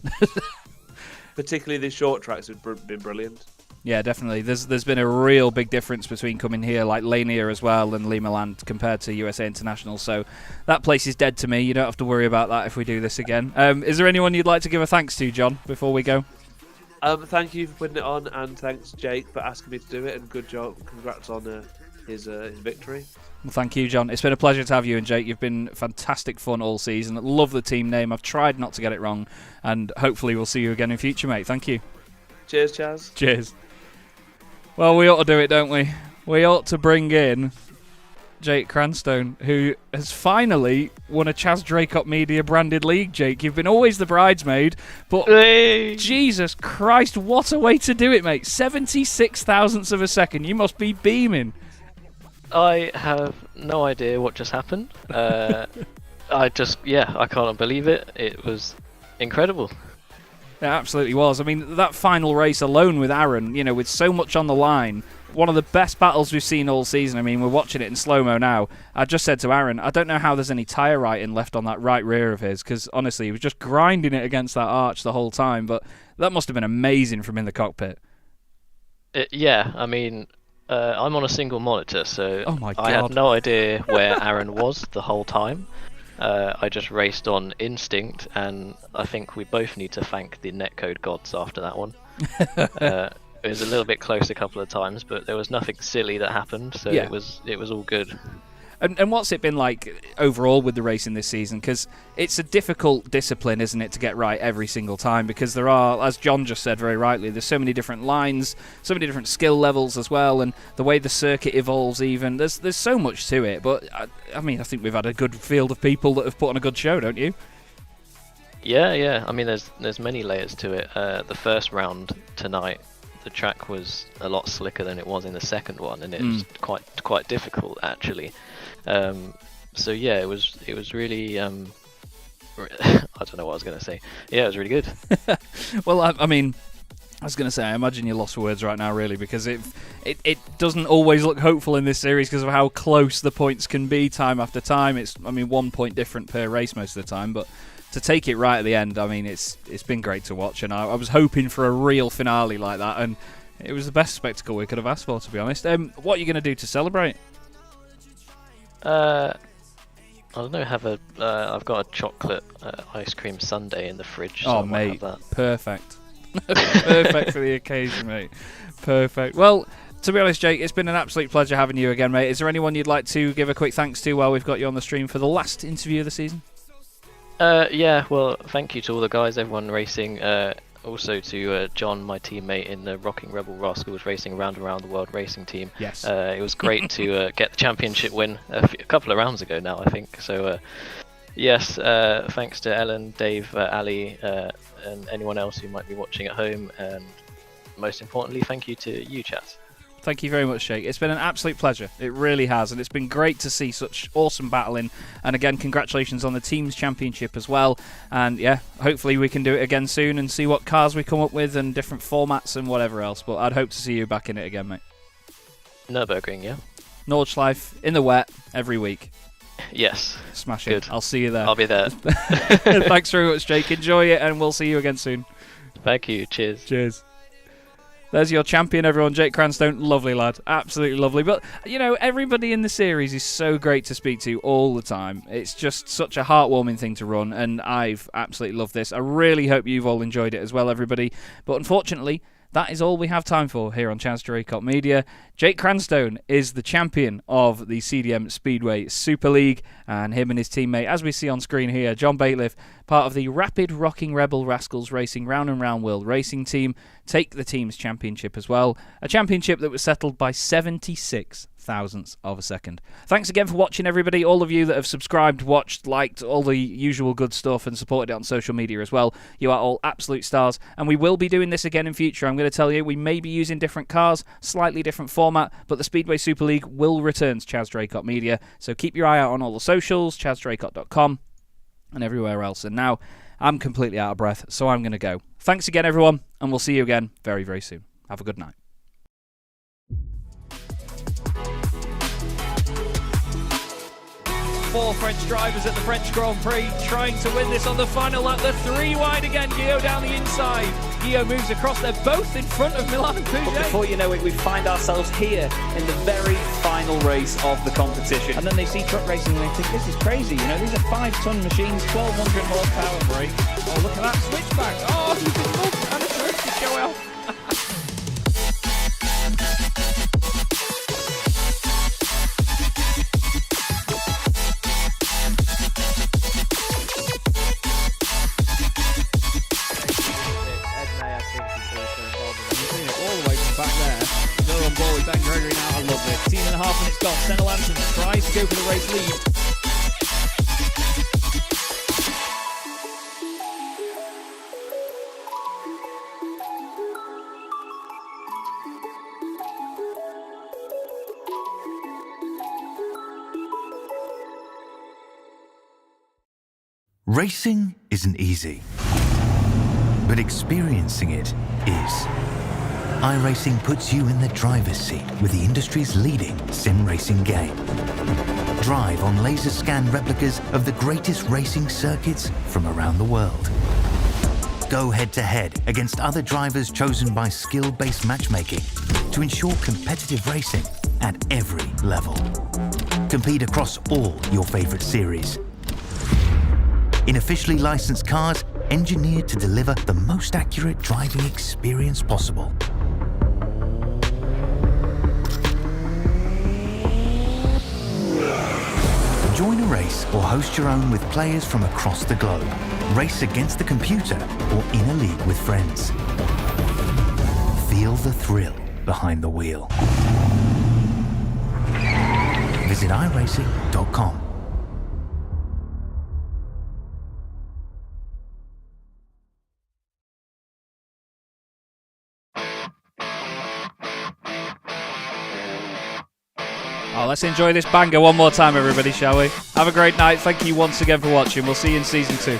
Particularly these short tracks have been brilliant. Yeah, definitely. There's been a real big difference between coming here, like Lania as well, and Limaland compared to USA International. So that place is dead to me. You don't have to worry about that if we do this again. Is there anyone you'd like to give a thanks to, John, before we go? Thank you for putting it on, and thanks, Jake, for asking me to do it, and good job. Congrats on his victory. Well, thank you, John. It's been a pleasure to have you and Jake. You've been fantastic fun all season. Love the team name. I've tried not to get it wrong, and hopefully we'll see you again in future, mate. Thank you. Cheers, Chaz. Cheers. Well, we ought to do it, don't we? We ought to bring in Jake Cranstone, who has finally won a Chaz Draycott Media branded league. Jake, you've been always the bridesmaid, but Jesus Christ, what a way to do it, mate. 76 thousandths of a second. You must be beaming. I have no idea what just happened. I can't believe it. It was incredible. It absolutely was. I mean, that final race alone with Aaron, with so much on the line, one of the best battles we've seen all season. I mean, we're watching it in slow-mo now. I just said to Aaron, I don't know how there's any tyre writing left on that right rear of his, because honestly, he was just grinding it against that arch the whole time, but that must have been amazing from in the cockpit. I mean, I'm on a single monitor, so oh my God. I had no idea where Aaron was the whole time. I just raced on instinct, and I think we both need to thank the netcode gods after that one. It was a little bit close a couple of times, but there was nothing silly that happened, so yeah. it was all good. And what's it been like overall with the racing this season? Because it's a difficult discipline, isn't it, to get right every single time? Because there are, as John just said very rightly, there's so many different lines, so many different skill levels as well, and the way the circuit evolves even. There's so much to it. But, I think we've had a good field of people that have put on a good show, don't you? Yeah. I mean, there's many layers to it. The first round tonight, the track was a lot slicker than it was in the second one, and it was quite difficult actually. So yeah, it was really I don't know what I was going to say. Yeah, it was really good. Well, I mean, I was going to say, I imagine you're lost for words right now, really, because it doesn't always look hopeful in this series because of how close the points can be time after time. It's 1 point different per race most of the time, but to take it right at the end, I mean, it's been great to watch, and I was hoping for a real finale like that, and it was the best spectacle we could have asked for, to be honest. What are you going to do to celebrate? I don't know. I've got a chocolate ice cream sundae in the fridge. So oh, mate, perfect. Perfect for the occasion, mate. Perfect. Well, to be honest, Jake, it's been an absolute pleasure having you again, mate. Is there anyone you'd like to give a quick thanks to while we've got you on the stream for the last interview of the season? Yeah, well, thank you to all the guys, everyone racing. Also to John, my teammate in the Rocking Rebel Rascals Racing Round and Round the World racing team. Yes. It was great to get the championship win a couple of rounds ago now, I think. So, yes, thanks to Ellen, Dave, Ali, and anyone else who might be watching at home. And most importantly, thank you to you, chat. Thank you very much, Jake. It's been an absolute pleasure. It really has, and it's been great to see such awesome battling. And again, congratulations on the team's championship as well. And yeah, hopefully we can do it again soon and see what cars we come up with and different formats and whatever else. But I'd hope to see you back in it again, mate. Nürburgring, yeah? Nordschleife in the wet every week. Yes. Smash Good. it. I'll see you there. I'll be there. Thanks very much, Jake. Enjoy it, and we'll see you again soon. Thank you. Cheers. Cheers. There's your champion, everyone. Jake Cranstone, lovely lad, absolutely lovely. But, you know, everybody in the series is so great to speak to all the time. It's just such a heartwarming thing to run, and I've absolutely loved this. I really hope you've all enjoyed it as well, everybody. But unfortunately, that is all we have time for here on Chaz Draycott Media. Jake Cranstone is the champion of the CDM Speedway Superleague, and him and his teammate, as we see on screen here, John Bailiff, part of the Rapid Rocking Rebel Rascals Racing Round and Round World Racing Team, take the team's championship as well. A championship that was settled by 76 thousandths of a second. Thanks again for watching, everybody. All of you that have subscribed, watched, liked, all the usual good stuff, and supported it on social media as well. You are all absolute stars, and we will be doing this again in future. I'm going to tell you, we may be using different cars, slightly different format, but the Speedway Super League will return to Chaz Draycott Media, so keep your eye out on all the socials, chazdraycott.com, and everywhere else. And now, I'm completely out of breath, so I'm going to go. Thanks again, everyone, and we'll see you again very, very soon. Have a good night. 4 French drivers at the French Grand Prix trying to win this on the final lap. The 3 wide again, Guillaume down the inside. Guillaume moves across, they're both in front of Milan and Pouget. But before you know it, we find ourselves here in the very final race of the competition. And then they see truck racing and they think, this is crazy, you know, these are 5-ton machines, 1200 horsepower brake. Oh, look at that switchback. Oh, you can look and a drift to go out. Ben Gregory now, I love this. 10.5 minutes gone. Senna Lanson tries to go for the race lead. Racing isn't easy, but experiencing it is. iRacing puts you in the driver's seat with the industry's leading sim racing game. Drive on laser scan replicas of the greatest racing circuits from around the world. Go head to head against other drivers chosen by skill-based matchmaking to ensure competitive racing at every level. Compete across all your favorite series. In officially licensed cars, engineered to deliver the most accurate driving experience possible. Join a race or host your own with players from across the globe. Race against the computer or in a league with friends. Feel the thrill behind the wheel. Visit iRacing.com. Oh, let's enjoy this banger one more time, everybody, shall we? Have a great night. Thank you once again for watching. We'll see you in Season 2.